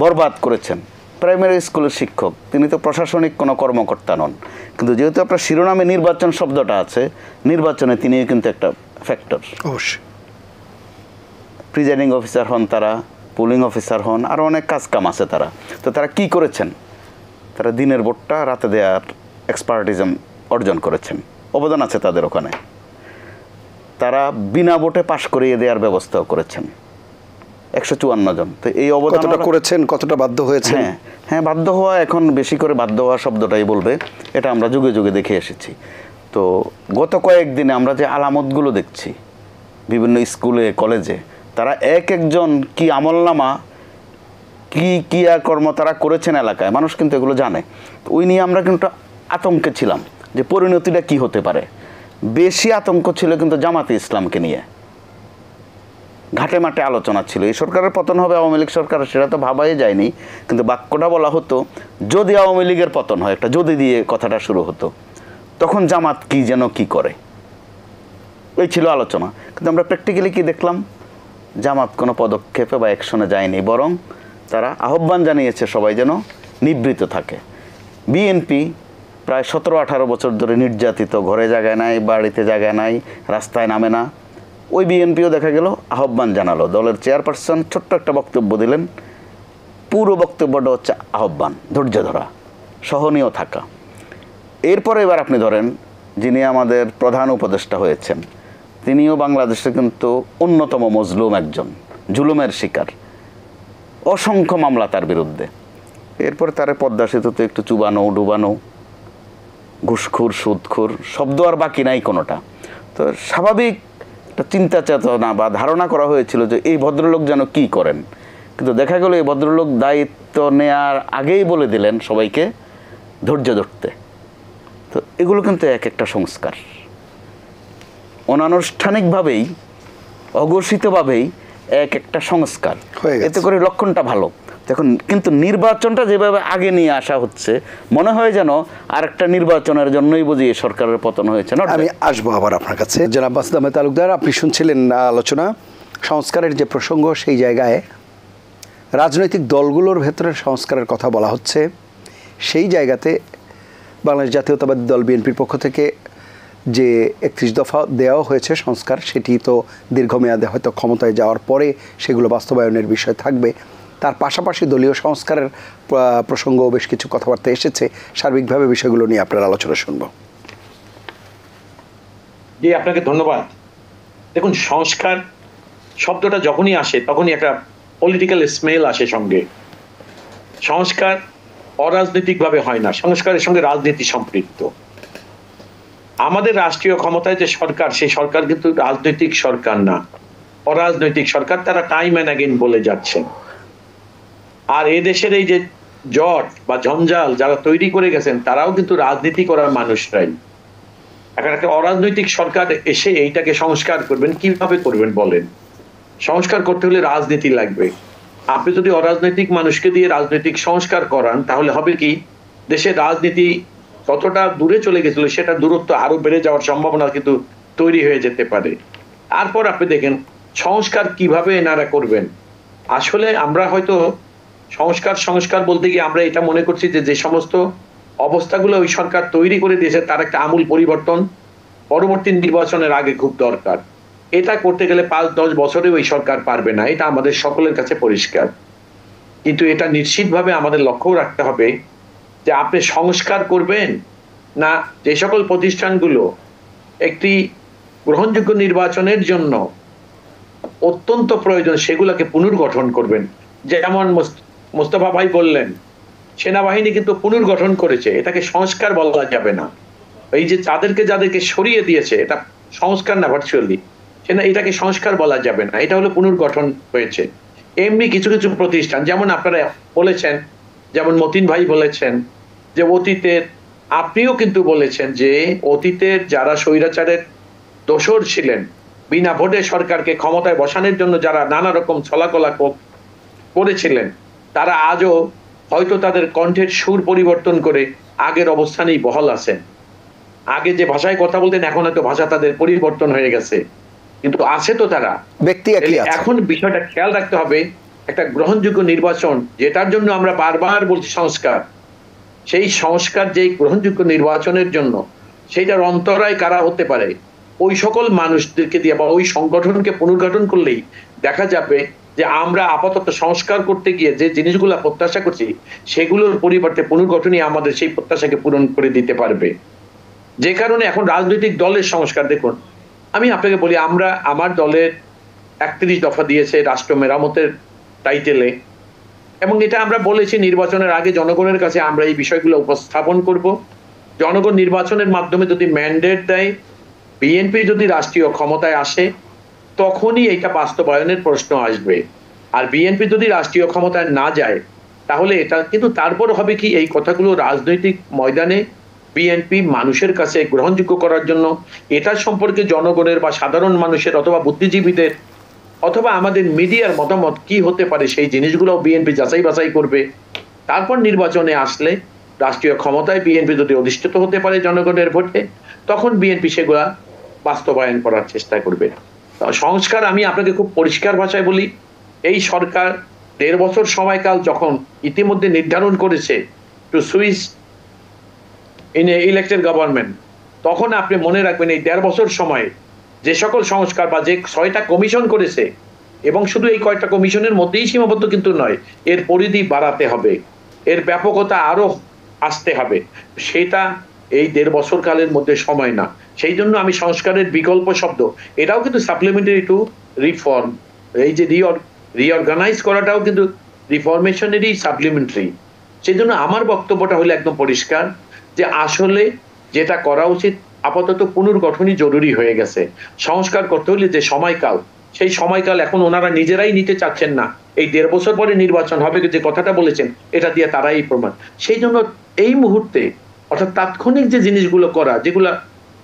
বরবাদ করেছেন। প্রাইমারি স্কুলের শিক্ষক, তিনি তো প্রশাসনিক কোনো কর্মকর্তা নন, কিন্তু যেহেতু আপনার শিরোনামে নির্বাচন শব্দটা আছে, নির্বাচনে তিনিও কিন্তু একটা ফ্যাক্টর। অবশ্যই প্রিজাইডিং অফিসার হন তারা, পুলিং অফিসার হন, আরও অনেক কাজ কাম আছে তারা। তো তারা কি করেছেন? তারা দিনের ভোটটা রাতে দেওয়ার এক্সপার্টিজম অর্জন করেছেন, অবদান আছে তাদের ওখানে। তারা বিনা ভোটে পাশ করিয়ে দেওয়ার ব্যবস্থাও করেছেন 154 জন। তো এই অবদান করেছেন, কতটা বাধ্য হয়েছে? হ্যাঁ, বাধ্য হওয়া, এখন বেশি করে বাধ্য হওয়া শব্দটাই বলবে, এটা আমরা যুগে যুগে দেখে এসেছি। তো গত কয়েকদিনে আমরা যে আলামতগুলো দেখছি বিভিন্ন স্কুলে কলেজে, তারা এক একজন কি আমলনামা, কি ক্রিয়াকর্ম তারা করেছেন এলাকায়, মানুষ কিন্তু এগুলো জানে। তো ওই নিয়ে আমরা কিন্তু আতঙ্কে ছিলাম যে পরিণতিটা কি হতে পারে। বেশি আতঙ্ক ছিল কিন্তু জামাতে ইসলামকে নিয়ে। ঘাটে মাঠে আলোচনা ছিল, এই সরকারের পতন হবে, আওয়ামী লীগ সরকার, সেটা তো ভাবাই যায়নি। কিন্তু বাক্যটা বলা হতো যদি আওয়ামী লীগের পতন হয়, একটা যদি দিয়ে কথাটা শুরু হতো, তখন জামাত কি যেন কি করে, এই ছিল আলোচনা। কিন্তু আমরা প্র্যাকটিক্যালি কি দেখলাম? জামাত কোনো পদক্ষেপে বা অ্যাকশনে যায়নি, বরং তারা আহ্বান জানিয়েছে সবাই যেন নিবৃত্ত থাকে। বিএনপি প্রায় 17-18 বছর ধরে নির্যাতিত, ঘরে জায়গায় নাই, বাড়িতে জায়গায় নাই, রাস্তায় নামে না। ওই বিএনপিও দেখা গেল আহ্বান জানালো। দলের চেয়ারপারসন ছোট্ট একটা বক্তব্য দিলেন, পুরো বক্তব্যটা হচ্ছে আহ্বান, ধৈর্য ধরা, সহনীয় থাকা। এরপরে এবার আপনি ধরেন যিনি আমাদের প্রধান উপদেষ্টা হয়েছেন, তিনিও বাংলাদেশে কিন্তু অন্যতম মজলুম একজন, জুলুমের শিকার, অসংখ্য মামলা তার বিরুদ্ধে। এরপর তারে পদ্মা সেতুতে একটু চুবানো, ডুবানো, ঘুষখোর, সুদখোর, শব্দ আর বাকি নাই কোনোটা। তো স্বাভাবিক একটা চিন্তা চেতনা বা ধারণা করা হয়েছিল যে এই ভদ্রলোক যেন কি করেন। কিন্তু দেখা গেল এই ভদ্রলোক দায়িত্ব নেয়ার আগেই বলে দিলেন সবাইকে ধৈর্য ধরতে। তো এগুলো কিন্তু এক একটা সংস্কার, অনানুষ্ঠানিকভাবেই, অঘোষিতভাবেই এক একটা সংস্কার। এতে করে লক্ষণটা ভালো। দেখুন, কিন্তু নির্বাচনটা যেভাবে আগে নিয়ে আসা হচ্ছে, মনে হয় যেন আরেকটা নির্বাচনের জন্যই বুঝি সরকারের পতন হয়েছে। আমি আসবো আবার আপনার কাছে। জনাব মাসুদ আহমেদ তালুকদার, আপনি শুনছিলেন আলোচনা, সংস্কারের যে প্রসঙ্গ, সেই জায়গায় রাজনৈতিক দলগুলোর ভেতরে সংস্কারের কথা বলা হচ্ছে। সেই জায়গাতে বাংলাদেশ জাতীয়তাবাদী দল বিএনপির পক্ষ থেকে যে 31 দফা দেওয়া হয়েছে সংস্কার, সেটি তো দীর্ঘমেয়াদে হয়তো ক্ষমতায় যাওয়ার পরে সেগুলো বাস্তবায়নের বিষয় থাকবে। তার পাশাপাশি দলীয় সংস্কারের প্রসঙ্গ বেশ কিছু কথাবার্তা এসেছে। সার্বিকভাবে বিষয়গুলো নিয়ে আপনার আলোচনা শুনব। জি, আপনাকে ধন্যবাদ। দেখুন, সংস্কার শব্দটা যখনই আসে তখনই একটা পলিটিক্যাল স্মেল আসে সঙ্গে। সংস্কার অরাজনৈতিকভাবে হয় না, সংস্কারের সঙ্গে রাজনীতি সম্পৃক্ত। আমাদের রাষ্ট্রীয় ক্ষমতায় যে সরকার, সেই সরকার কিন্তু রাজনৈতিক সরকার না, অরাজনৈতিক সরকার। তারা টাইম অ্যান্ড অ্যাগেন বলে যাচ্ছেন। আর এই দেশের এই যে জট বা জঞ্জাল যারা তৈরি করে গেছেন, তারাও কিন্তু রাজনীতি করার মানুষরাই। এখন একটা অরাজনৈতিক সরকার এসে এইটাকে সংস্কার করবেন, কিভাবে করবেন বলেন? সংস্কার করতে হলে রাজনীতি লাগবে। আপনি যদি অরাজনৈতিক মানুষকে দিয়ে রাজনৈতিক সংস্কার করান, তাহলে হবে কি, দেশের রাজনীতি কতটা দূরে চলে গেছিল সেটা দূরত্ব আরো বেড়ে যাওয়ার সম্ভাবনা কিন্তু তৈরি হয়ে যেতে পারে। তারপর আপনি দেখেন সংস্কার কিভাবে এনারা করবেন? আসলে আমরা হয়তো সংস্কার বলতে গিয়ে আমরা এটা মনে করছি যে যে সমস্ত অবস্থাগুলো ওই সরকার তৈরি করে দিয়েছে তার একটা আমূল পরিবর্তন পরবর্তী নির্বাচনের আগে খুব দরকার। এটা করতে গেলে 5-10 বছরে ওই সরকার পারবে না, এটা আমাদের সকলের কাছে পরিষ্কার। কিন্তু এটা নিশ্চিতভাবে আমাদের লক্ষ্য রাখতে হবে যে আপনি সংস্কার করবেন না যে সকল প্রতিষ্ঠানগুলো একটি গ্রহণযোগ্য নির্বাচনের জন্য অত্যন্ত প্রয়োজন সেগুলোকে পুনর্গঠন করবেন। যেমন মোস্তফা ভাই বললেন, সেনাবাহিনী কিন্তু পুনর্গঠন করেছে, এটাকে সংস্কার বলা যাবে না। এই যে যাদেরকে সরিয়ে দিয়েছে এটা সংস্কার না, ভার্চুয়ালি এটাকে সংস্কার বলা যাবে না, এটা হলো পুনর্গঠন হয়েছে। এমনি কিছু কিছু প্রতিষ্ঠান যেমন আপনারা বলেছেন, যেমন মতিন ভাই বলেছেন যে অতীতের, আপনিও কিন্তু বলেছেন যে অতীতের যারা স্বৈরাচারের দোসর ছিলেন, বিনা ভোটে সরকারকে ক্ষমতায় বসানোর জন্য যারা নানা রকম ছলাকলা করেছিলেন, তারা আজও হয়তো তাদের কণ্ঠের সুর পরিবর্তন করে আগের অবস্থানেই বহাল আছেন। আগে যে ভাষায় কথা বলতেন এখন হয়তো ভাষা তাদের পরিবর্তন হয়ে গেছে, কিন্তু আছে তো তারা ব্যক্তি একই আছে। এখন বিষয়টা খেয়াল রাখতে হবে, একটা গ্রহণযোগ্য নির্বাচন যেটার জন্য আমরা বারবার বলছি সংস্কার, সেই সংস্কার যেই গ্রহণযোগ্য নির্বাচনের জন্য সেইটার অন্তরায় কারা হতে পারে, ওই সকল মানুষদেরকে দিয়ে বা ওই সংগঠনকে পুনর্গঠন করলেই দেখা যাবে যে আমরা আপাতত সংস্কার করতে গিয়ে যে জিনিসগুলো প্রত্যাশা করছি সেগুলোর পরিবর্তে পুনর্গঠনই আমাদের সেই প্রত্যাশাকে পূরণ করে দিতে পারবে। যে কারণে এখন রাজনৈতিক দলের সংস্কার, দেখুন আমি আপনাকে বলি, আমার দলের 31 দফা দিয়েছে রাষ্ট্র মেরামতের টাইটেলে, এবং এটা আমরা বলেছি নির্বাচনের আগে জনগণের কাছে আমরা এই বিষয়গুলো উপস্থাপন করব। জনগণ নির্বাচনের মাধ্যমে যদি ম্যান্ডেট দেয়, বিএনপি যদি রাষ্ট্রীয় ক্ষমতায় আসে, তখনই এটা বাস্তবায়নের প্রশ্ন আসবে। আর বিএনপি যদি রাষ্ট্রীয় ক্ষমতায় না যায় তাহলে এটা কিন্তু তারপর হবে কি, এই কথাগুলো রাজনৈতিক ময়দানে বিএনপি মানুষের কাছে গ্রহণযোগ্য করার জন্য এটা সম্পর্কে জনগণের বা সাধারণ মানুষের অথবা বুদ্ধিজীবীদের অথবা আমাদের মিডিয়ার মতামত কি হতে পারে সেই জিনিসগুলো বিএনপি যাচাই বাছাই করবে। তারপর নির্বাচনে আসলে রাষ্ট্রীয় ক্ষমতায় বিএনপি যদি অধিষ্ঠিত হতে পারে জনগণের ভোটে, তখন বিএনপি সেগুলা বাস্তবায়ন করার চেষ্টা করবে। সংস্কার আমি আপনাকে খুব পরিষ্কার ভাষায় বলি, এই সরকার 1.5 বছর সময়কাল যখন ইতিমধ্যে নির্ধারণ করেছে to switch in a elected government, তখন আপনি মনে রাখবেন এই 1.5 বছর সময়ে যে সকল সংস্কার বা যে 6টা কমিশন করেছে, এবং শুধু এই কয়টা কমিশনের মধ্যেই সীমাবদ্ধ কিন্তু নয়, এর পরিধি বাড়াতে হবে, এর ব্যাপকতা আরো আসতে হবে, সেটা এই 1.5 বছর কালের মধ্যে সময় না। সেই জন্য আমি সংস্কারের বিকল্প শব্দ, এটাও কিন্তু সাপ্লিমেন্টারি টু রিফর্ম, এই যে রিঅর্গানাইজ করাটাও কিন্তু রিফরমেশনেরই সাপ্লিমেন্টারি। সেই জন্য আমার বক্তব্যটা হলো একদম পরিষ্কার যে আসলে যেটা করা উচিত, আপাতত পুনর্গঠনই জরুরি হয়ে গেছে। সংস্কার করতে হলে যে সময়কাল, সেই সময়কাল এখন ওনারা নিজেরাই নিতে চাচ্ছেন না। এই 1.5 বছর পরে নির্বাচন হবে যে কথাটা বলেছেন, এটা দিয়ে তারাই প্রমাণ। সেই জন্য এই মুহূর্তে অর্থাৎ তাৎক্ষণিক যে জিনিসগুলো করা, যেগুলা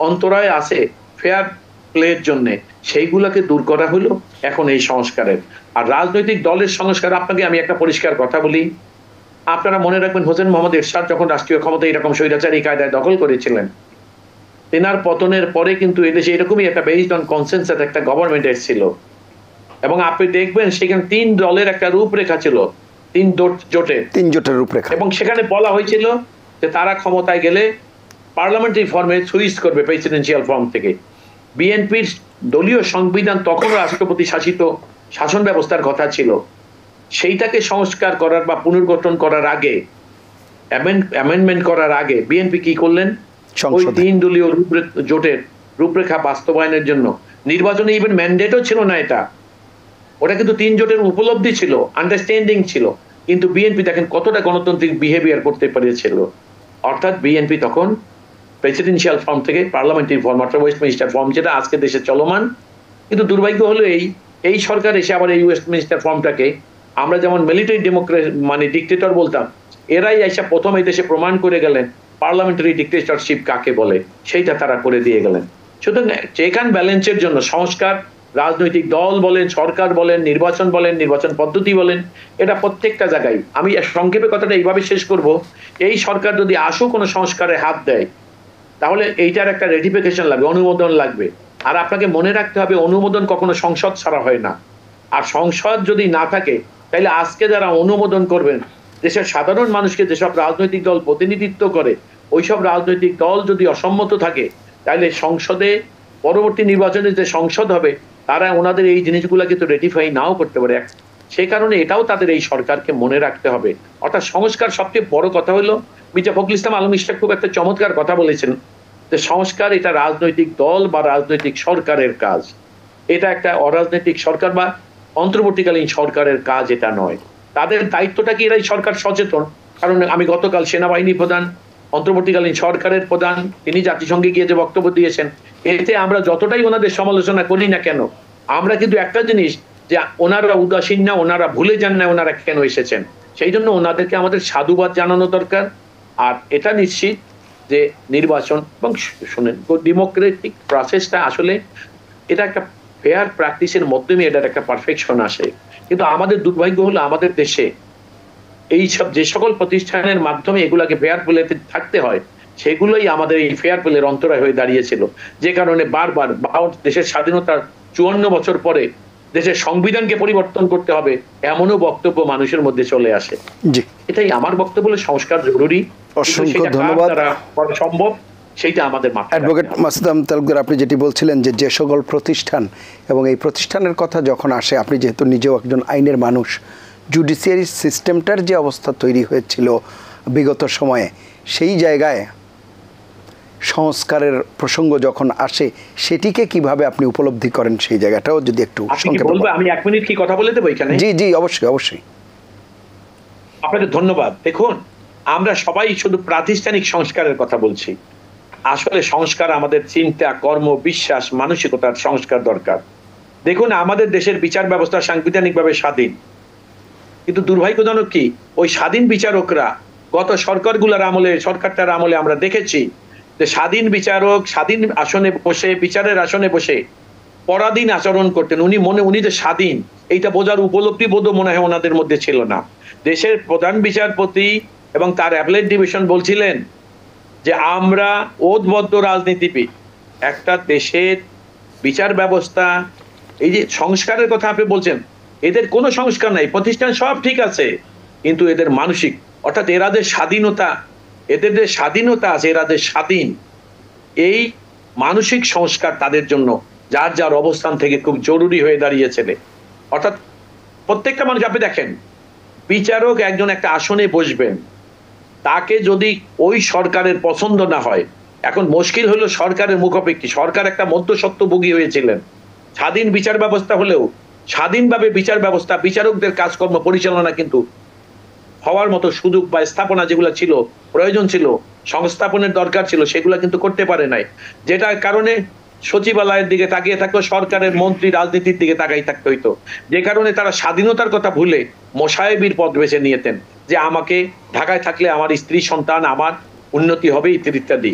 অন্তরায় আছে ফেয়ার প্লের জন্য, সেইগুলাকে দূর করা হলো এখন এই সংস্কারের। আর রাজনৈতিক দলের সংস্কার, আপনাকে আমি একটা পরিষ্কার কথা বলি, আপনারা মনে রাখবেন হোসেন মোহাম্মদ এরশাদ যখন রাষ্ট্রীয় ক্ষমতা এরকম স্বৈরাচারী কায়দায় দখল করেছিলেন, তেনার পতনের পরে কিন্তু এদেশে এরকমই একটা বেসড অন কনসেনসাস একটা গভর্নমেন্ট এসেছিল, এবং আপনি দেখবেন সেখানে 3 দলের একটা রূপরেখা ছিল, 3 জোটের রূপরেখা, এবং সেখানে বলা হয়েছিল যে তারা ক্ষমতায় গেলে পার্লামেন্টারি ফর্মে সুইচ করবে প্রেসিডেন্সিয়াল ফর্ম থেকে। বিএনপির দলীয় সংবিধান তখন রাষ্ট্রপতি শাসিত শাসন ব্যবস্থার কথা ছিল, সেইটাকে সংস্কার করার বা পুনর্গঠন করার আগে, অ্যামেন্ডমেন্ট করার আগে বিএনপি কি করলেন, ওই 3 দলীয় জোটের রূপরেখা বাস্তবায়নের জন্য নির্বাচনে ইভেন ম্যান্ডেটও ছিল না, ওটা কিন্তু 3 জোটের উপলব্ধি ছিল, আন্ডারস্ট্যান্ডিং ছিল, কিন্তু বিএনপি দেখেন কতটা গণতান্ত্রিক বিহেভিয়ার করতে পেরেছিল। অর্থাৎ বিএনপি তখন প্রেসিডেন্সিয়াল ফর্ম থেকে পার্লামেন্টারি ফর্ম অর্থাৎ ওয়েস্টমিনিস্টার ফর্ম, যেটা আজকে দেশে চলমান, কিন্তু দুর্ভাগ্য হলো এই সরকার এসে আবার এই ওয়েস্টমিনিস্টার ফর্মটাকে আমরা যেমন মিলিটারি ডেমোক্রেসি মানে ডিক্টেটর বলতাম, এরাই এসে প্রথম এই দেশে প্রমাণ করে গেলেন পার্লামেন্টারি ডিক্টেটরশিপ কাকে বলে, সেইটা তারা করে দিয়ে গেলেন। সুতরাং চেক অ্যান্ড ব্যালেন্সের জন্য সংস্কার, রাজনৈতিক দল বলেন, সরকার বলেন, নির্বাচন বলেন, নির্বাচন পদ্ধতি বলেন, এটা প্রত্যেকটা জায়গায়। আমি সংক্ষেপে কথাটা এইভাবে শেষ করব, এই সরকার যদি আসো কোনো সংস্কারে হাত দেয়, তাহলে এইটার একটা রেটিফিকেশন লাগবে, অনুমোদন লাগবে, আর আপনাকে মনে রাখতে হবে, অনুমোদন কখনো সংসদ ছাড়া হয় না। আর সংসদ যদি না থাকে, তাহলে আজকে যারা অনুমোদন করবেন, দেশের সাধারণ মানুষকে যেসব রাজনৈতিক দল প্রতিনিধিত্ব করে, ওইসব রাজনৈতিক দল যদি অসম্মত থাকে, তাহলে সংসদে পরবর্তী নির্বাচনে যে সংসদ হবে, তারা ওনাদের এই জিনিসগুলো কিন্তু রেটিফাই নাও করতে পারে। সেই কারণে এটাও তাদের এই সরকারকে মনে রাখতে হবে। অর্থাৎ সংস্কার সবচেয়ে বড় কথা হলো, মির্জা ফখরুল ইসলাম আলমগীর খুব একটা চমৎকার কথা বলেছেন যে সংস্কার এটা রাজনৈতিক দল বা রাজনৈতিক সরকারের কাজ, এটা একটা অরাজনৈতিক সরকার বা অন্তর্বর্তীকালীন সরকারের কাজ এটা নয়। তাদের দায়িত্বটা কি, এরাই সরকার সচেতন। কারণ আমি গতকাল সেনাবাহিনী প্রধান, অন্তর্বর্তীকালীন সরকারের প্রধান, তিনি জাতিসংঘে গিয়ে যে বক্তব্য দিয়েছেন, এতে আমরা যতটাই ওনাদের সমালোচনা করি না কেন, আমরা কিন্তু একটা জিনিস, যে ওনারা উদাসীন না, ওনারা ভুলে যান না ওনারা কেন এসেছেন। সেই জন্য ওনাদেরকে আমাদের সাধুবাদ জানানো দরকার। আর এটা নিশ্চিত যে নির্বাচন এবং শুনেন, ডেমোক্রেটিক প্রসেসটা আসলে এটা একটা ফেয়ার প্র্যাকটিসের মাধ্যমে এটার একটা পারফেকশন আসে। কিন্তু আমাদের দুর্ভাগ্য হলো, আমাদের দেশে এই সব যে সকল প্রতিষ্ঠানের মাধ্যমে এগুলাকে ফেয়ার প্লেতে থাকতে হয়, সেগুলোই আমাদের এই ফেয়ার প্লের অন্তরায় হয়ে দাঁড়িয়েছিল। যে কারণে বারবার দেশের স্বাধীনতার 54 বছর পরে দেশের সংবিধানকে পরিবর্তন করতে হবে, এমনও বক্তব্য মানুষের মধ্যে চলে আসে। এটাই আমার বক্তব্য, সংস্কার জরুরি। অসংখ্য ধন্যবাদ। সম্ভব সেইটা আমাদের মাথায়। অ্যাডভোকেট মাসুদ আহমেদ তালুকদার, আপনি যেটি বলছিলেন যে সকল প্রতিষ্ঠান এবং এই প্রতিষ্ঠানের কথা যখন আসে, আপনি যেহেতু নিজেও একজন আইনের মানুষ, জুডিশিয়ারি সিস্টেমটার যে অবস্থা তৈরি হয়েছিল বিগত সময়ে, সেই জায়গায় সংস্কারের প্রসঙ্গ যখন আসে, সেটিকে কিভাবে আপনি উপলব্ধি করেন, সেই জায়গাটাও যদি একটু বলবো। আমি 1 মিনিট কি কথা বলে দেবো এখানে? জি জি, অবশ্যই অবশ্যই। আপনাকে ধন্যবাদ। দেখুন, আমরা সবাই শুধু প্রাতিষ্ঠানিক সংস্কারের কথা বলছি। আসলে সংস্কার আমাদের চিন্তা, কর্ম, বিশ্বাস, মানসিকতার সংস্কার দরকার। দেখুন, আমাদের দেশের বিচার ব্যবস্থা সাংবিধানিকভাবে স্বাধীন, কিন্তু দুর্ভাগ্যজনক কি, ওই স্বাধীন বিচারকরা গত সরকারগুলোর আমলে, সরকারটার আমলে আমরা দেখেছি যে স্বাধীন বিচারক স্বাধীন আসনে বসে, বিচারের আসনে বসে পরাধীন আচরণ করতেন। উনি যে স্বাধীন, এইটা বোঝার উপলব্ধি বোধ মনে হয় ওনাদের মধ্যে ছিল না। দেশের প্রধান বিচারপতি এবং তার অ্যাপেলেট ডিভিশন বলছিলেন যে আমরা ওতবদ্ধ রাজনীতিবিদ, একটা দেশের বিচার ব্যবস্থা, এই যে সংস্কারের কথা আপনি বলছেন, এদের কোনো সংস্কার নাই, প্রতিষ্ঠান সব ঠিক আছে, কিন্তু এদের মানসিক, অর্থাৎ এরা যে স্বাধীনতা, এদের যে স্বাধীনতা আছে, এরা যে স্বাধীন, এই মানসিক সংস্কার তাদের জন্য যার যার অবস্থান থেকে খুব জরুরি হয়ে দাঁড়িয়েছে। অর্থাৎ প্রত্যেকটা মানুষ, আপনি দেখেন, বিচারক একজন একটা আসনে বসবেন, তাকে যদি ওই সরকারের পছন্দ না হয়, এখন মুশকিল হলো সরকারের মুখাপেক্ষী, সরকার একটা মধ্যস্বত্বভোগী হয়েছিলেন। স্বাধীন বিচার ব্যবস্থা হলেও স্বাধীনভাবে বিচার ব্যবস্থা, বিচারকদের কাজকর্ম পরিচালনা কিন্তু হওয়ার মতো সুযোগ বা স্থাপনা যেগুলো ছিল, প্রয়োজন ছিল, সংস্থাপনের দরকার ছিল, সেগুলো কিন্তু করতে পারে নাই। যেটার কারণে সচিবালয়ের দিকে তাকিয়ে থাকতো, সরকারের মন্ত্রী রাজনীতির দিকে তাকাই থাকতে হইতো। যে কারণে তারা স্বাধীনতার কথা ভুলে মোসাহেবির পথ বেছে নিয়েছেন, যে আমাকে ঢাকায় থাকলে আমার স্ত্রী সন্তান, আমার উন্নতি হবে ইত্যাদি ইত্যাদি।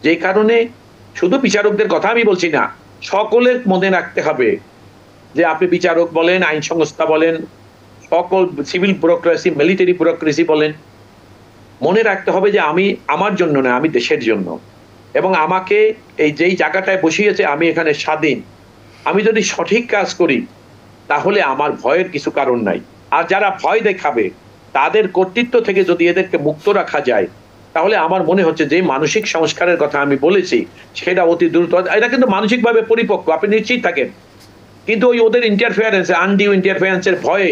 যে কারণে শুধু বিচারকদের কথা আমি বলছি না, সকলের মনে রাখতে হবে যে আপনি বিচারক বলেন, আইন সংস্থা বলেন, সকল সিভিল ব্যুরোক্রেসি, মিলিটারি ব্যুরোক্রেসি বলেন, মনে রাখতে হবে যে আমি আমার জন্য না, আমি দেশের জন্য। এবং আমাকে এই যেই জায়গাটায় বসিয়েছে, আমি এখানে স্বাধীন। আমি যদি সঠিক কাজ করি, তাহলে আমার ভয়ের কিছু কারণ নাই। আর যারা ভয় দেখাবে, তাদের কর্তৃত্ব থেকে যদি এদেরকে মুক্ত রাখা যায়, তাহলে আমার মনে হচ্ছে যে মানসিক সংস্কারের কথা আমি বলেছি, সেটা অতি দ্রুত, এটা কিন্তু মানসিকভাবে পরিপক্ক, আপনি নিশ্চিত থাকেন। কিন্তু ওই ওদের ইন্টারফেয়ারেন্স, আনডিউ ইন্টারফেয়ারেন্সের ভয়ে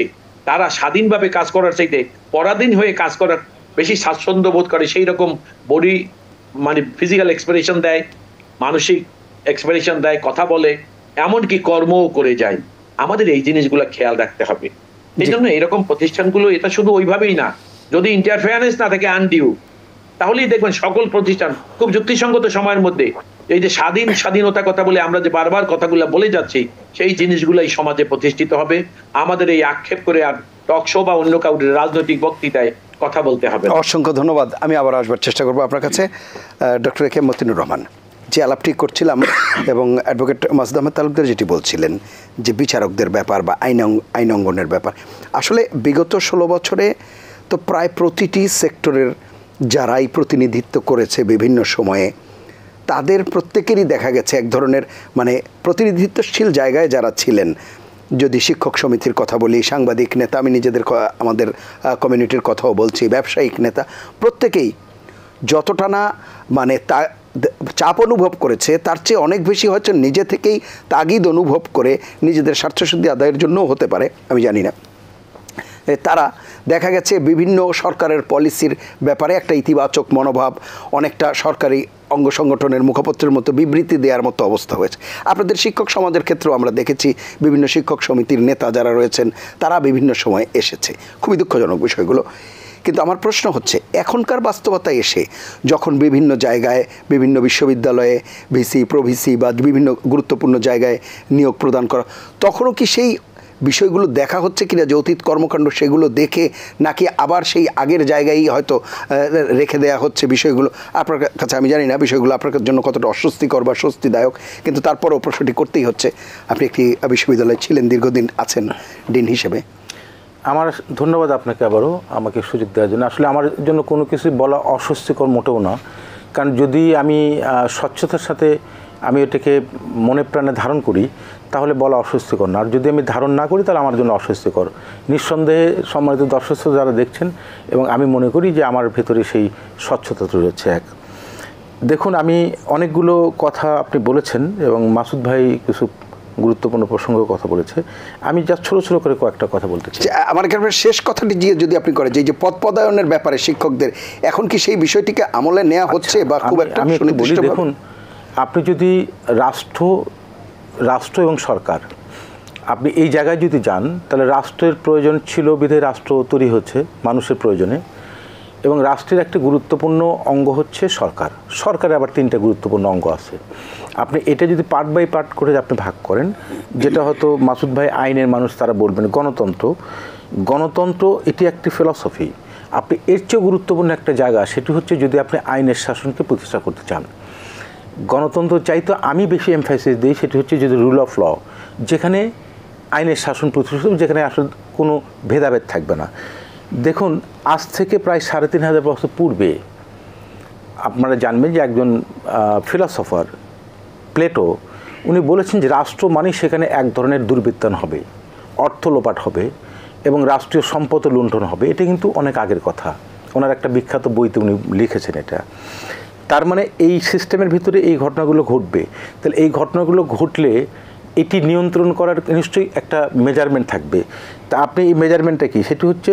তারা স্বাধীনভাবে কাজ করার চাইতে পরাধীন হয়ে কাজ করার বেশি স্বাচ্ছন্দ্য বোধ করে। সেই রকম বডি, মানে ফিজিক্যাল এক্সপ্রেশন দেয়, মানসিক এক্সপ্রেশন দেয়, কথা বলে, এমনকি কর্মও করে যায়। আমাদের এই জিনিসগুলো খেয়াল রাখতে হবে। এই জন্য এরকম প্রতিষ্ঠানগুলো, এটা শুধু ওইভাবেই না, যদি ইন্টারফেয়ারেন্স না থাকে, আনডিউ, তাহলেই দেখবেন সকল প্রতিষ্ঠান খুব যুক্তিসঙ্গত সময়ের মধ্যে এই যে স্বাধীনতার কথা বলে আমরা যে বারবার কথাগুলো বলে যাচ্ছি, সেই জিনিসগুলাই সমাজে প্রতিষ্ঠিত হবে। আমাদের এই আক্ষেপ করে আর টক শো বা অন্য কাউকে রাজনৈতিক বক্তৃতায় কথা বলতে হবে। অসংখ্য ধন্যবাদ। আমি আবার আসবার চেষ্টা করবো আপনার কাছে। ডক্টর এ কে মতিনুর রহমান, যে আলাপটি করছিলাম এবং অ্যাডভোকেট মাসুদ আহমেদ তালুকদার যেটি বলছিলেন যে বিচারকদের ব্যাপার বা আইন অঙ্গনের ব্যাপার, আসলে বিগত 16 বছরে তো প্রায় প্রতিটি সেক্টরের যারাই প্রতিনিধিত্ব করেছে বিভিন্ন সময়ে, তাদের প্রত্যেকেরই দেখা গেছে এক ধরনের মানে প্রতিনিধিত্বশীল জায়গায় যারা ছিলেন, যদি শিক্ষক সমিতির কথা বলি, সাংবাদিক নেতা, আমি নিজেদের আমাদের কমিউনিটির কথাও বলছি, ব্যবসায়িক নেতা, প্রত্যেকেই যতটা না মানে চাপ অনুভব করেছে তার চেয়ে অনেক বেশি হয়তো নিজে থেকেই তাগিদ অনুভব করে নিজেদের স্বার্থসিদ্ধি আদায়ের জন্যও হতে পারে, আমি জানি না, তারা দেখা গেছে বিভিন্ন সরকারের পলিসির ব্যাপারে একটা ইতিবাচক মনোভাব, অনেকটা সরকারি অঙ্গ সংগঠনের মুখপত্রের মতো বিবৃতি দেওয়ার মতো অবস্থা হয়েছে। আপনাদের শিক্ষক সমাজের ক্ষেত্রেও আমরা দেখেছি বিভিন্ন শিক্ষক সমিতির নেতা যারা রয়েছেন তারা বিভিন্ন সময় এসেছে, খুবই দুঃখজনক বিষয়গুলো। কিন্তু আমার প্রশ্ন হচ্ছে, এখনকার বাস্তবতায় এসে যখন বিভিন্ন জায়গায় বিভিন্ন বিশ্ববিদ্যালয়ে ভিসি প্রভিসি বা বিভিন্ন গুরুত্বপূর্ণ জায়গায় নিয়োগ প্রদান করা, তখনও কি সেই বিষয়গুলো দেখা হচ্ছে কিনা যে অতীত কর্মকাণ্ড সেগুলো দেখে, নাকি আবার সেই আগের জায়গায় হয়তো রেখে দেওয়া হচ্ছে বিষয়গুলো? আপনার কাছে আমি জানি না বিষয়গুলো আপনার জন্য কতটা অস্বস্তিকর বা স্বস্তিদায়ক, কিন্তু তারপরও প্রশ্নটি করতেই হচ্ছে। আপনি একটি বিশ্ববিদ্যালয়ে ছিলেন, দীর্ঘদিন আছেন ডিন হিসেবে। আমার ধন্যবাদ আপনাকে আবারও আমাকে সুযোগ দেওয়ার জন্য। আসলে আমার জন্য কোনো কিছু বলা অস্বস্তিকর মোটেও না, কারণ যদি আমি স্বচ্ছতার সাথে আমি এটাকে মনে প্রাণে ধারণ করি তাহলে বলা অস্বস্তিকর না, আর যদি আমি ধারণ না করি তাহলে আমার জন্য অস্বস্তিকর। নিঃসন্দেহে সম্মানিত দর্শক যারা দেখছেন, এবং আমি মনে করি যে আমার ভেতরে সেই স্বচ্ছতা রয়েছে। এক দেখুন, আমি অনেকগুলো কথা আপনি বলেছেন এবং মাসুদ ভাই কিছু গুরুত্বপূর্ণ প্রসঙ্গের কথা বলেছে, আমি যা ছোট ছোট করে কয়েকটা কথা বলতে চাই। আমার কাছে শেষ কথাটি যদি আপনি করেন, যে পদ পদায়নের ব্যাপারে শিক্ষকদের এখন কি সেই বিষয়টিকে আমলে নেওয়া হচ্ছে বা খুব একটা? আমি বলি, দেখুন, আপনি যদি রাষ্ট্র এবং সরকার, আপনি এই জায়গায় যদি যান তাহলে রাষ্ট্রের প্রয়োজন ছিল বিধায় রাষ্ট্র তৈরি হচ্ছে মানুষের প্রয়োজনে, এবং রাষ্ট্রের একটা গুরুত্বপূর্ণ অঙ্গ হচ্ছে সরকার। সরকারের আবার 3টা গুরুত্বপূর্ণ অঙ্গ আছে। আপনি এটা যদি পার্ট বাই পার্ট করে আপনি ভাগ করেন, যেটা হয়তো মাসুদ ভাই আইনের মানুষ, তারা বলবেন গণতন্ত্র এটি একটি ফিলসফি। আপনি এর চেয়ে গুরুত্বপূর্ণ একটা জায়গা, সেটি হচ্ছে যদি আপনি আইনের শাসনকে প্রতিষ্ঠা করতে চান। গণতন্ত্র চাইতো আমি বেশি এমফাসিস দিই, সেটি হচ্ছে যদি রুল অফ ল, যেখানে আইনের শাসন প্রতিষ্ঠিত, যেখানে আসলে কোনো ভেদাভেদ থাকবে না। দেখুন, আজ থেকে প্রায় 3500 বছর পূর্বে আপনারা জানবেন যে একজন ফিলসফার প্লেটো, উনি বলেছেন যে রাষ্ট্র মানে সেখানে এক ধরনের দুর্বৃত্তায়ন হবে, অর্থ লোপাট হবে এবং রাষ্ট্রীয় সম্পদ লুণ্ঠন হবে। এটা কিন্তু অনেক আগের কথা, ওনার একটা বিখ্যাত বইতে উনি লিখেছেন এটা। তার মানে এই সিস্টেমের ভিতরে এই ঘটনাগুলো ঘটবে। তাহলে এই ঘটনাগুলো ঘটলে এটি নিয়ন্ত্রণ করার নিশ্চয়ই একটা মেজারমেন্ট থাকবে। তা আপনি এই মেজারমেন্টটা কি? সেটি হচ্ছে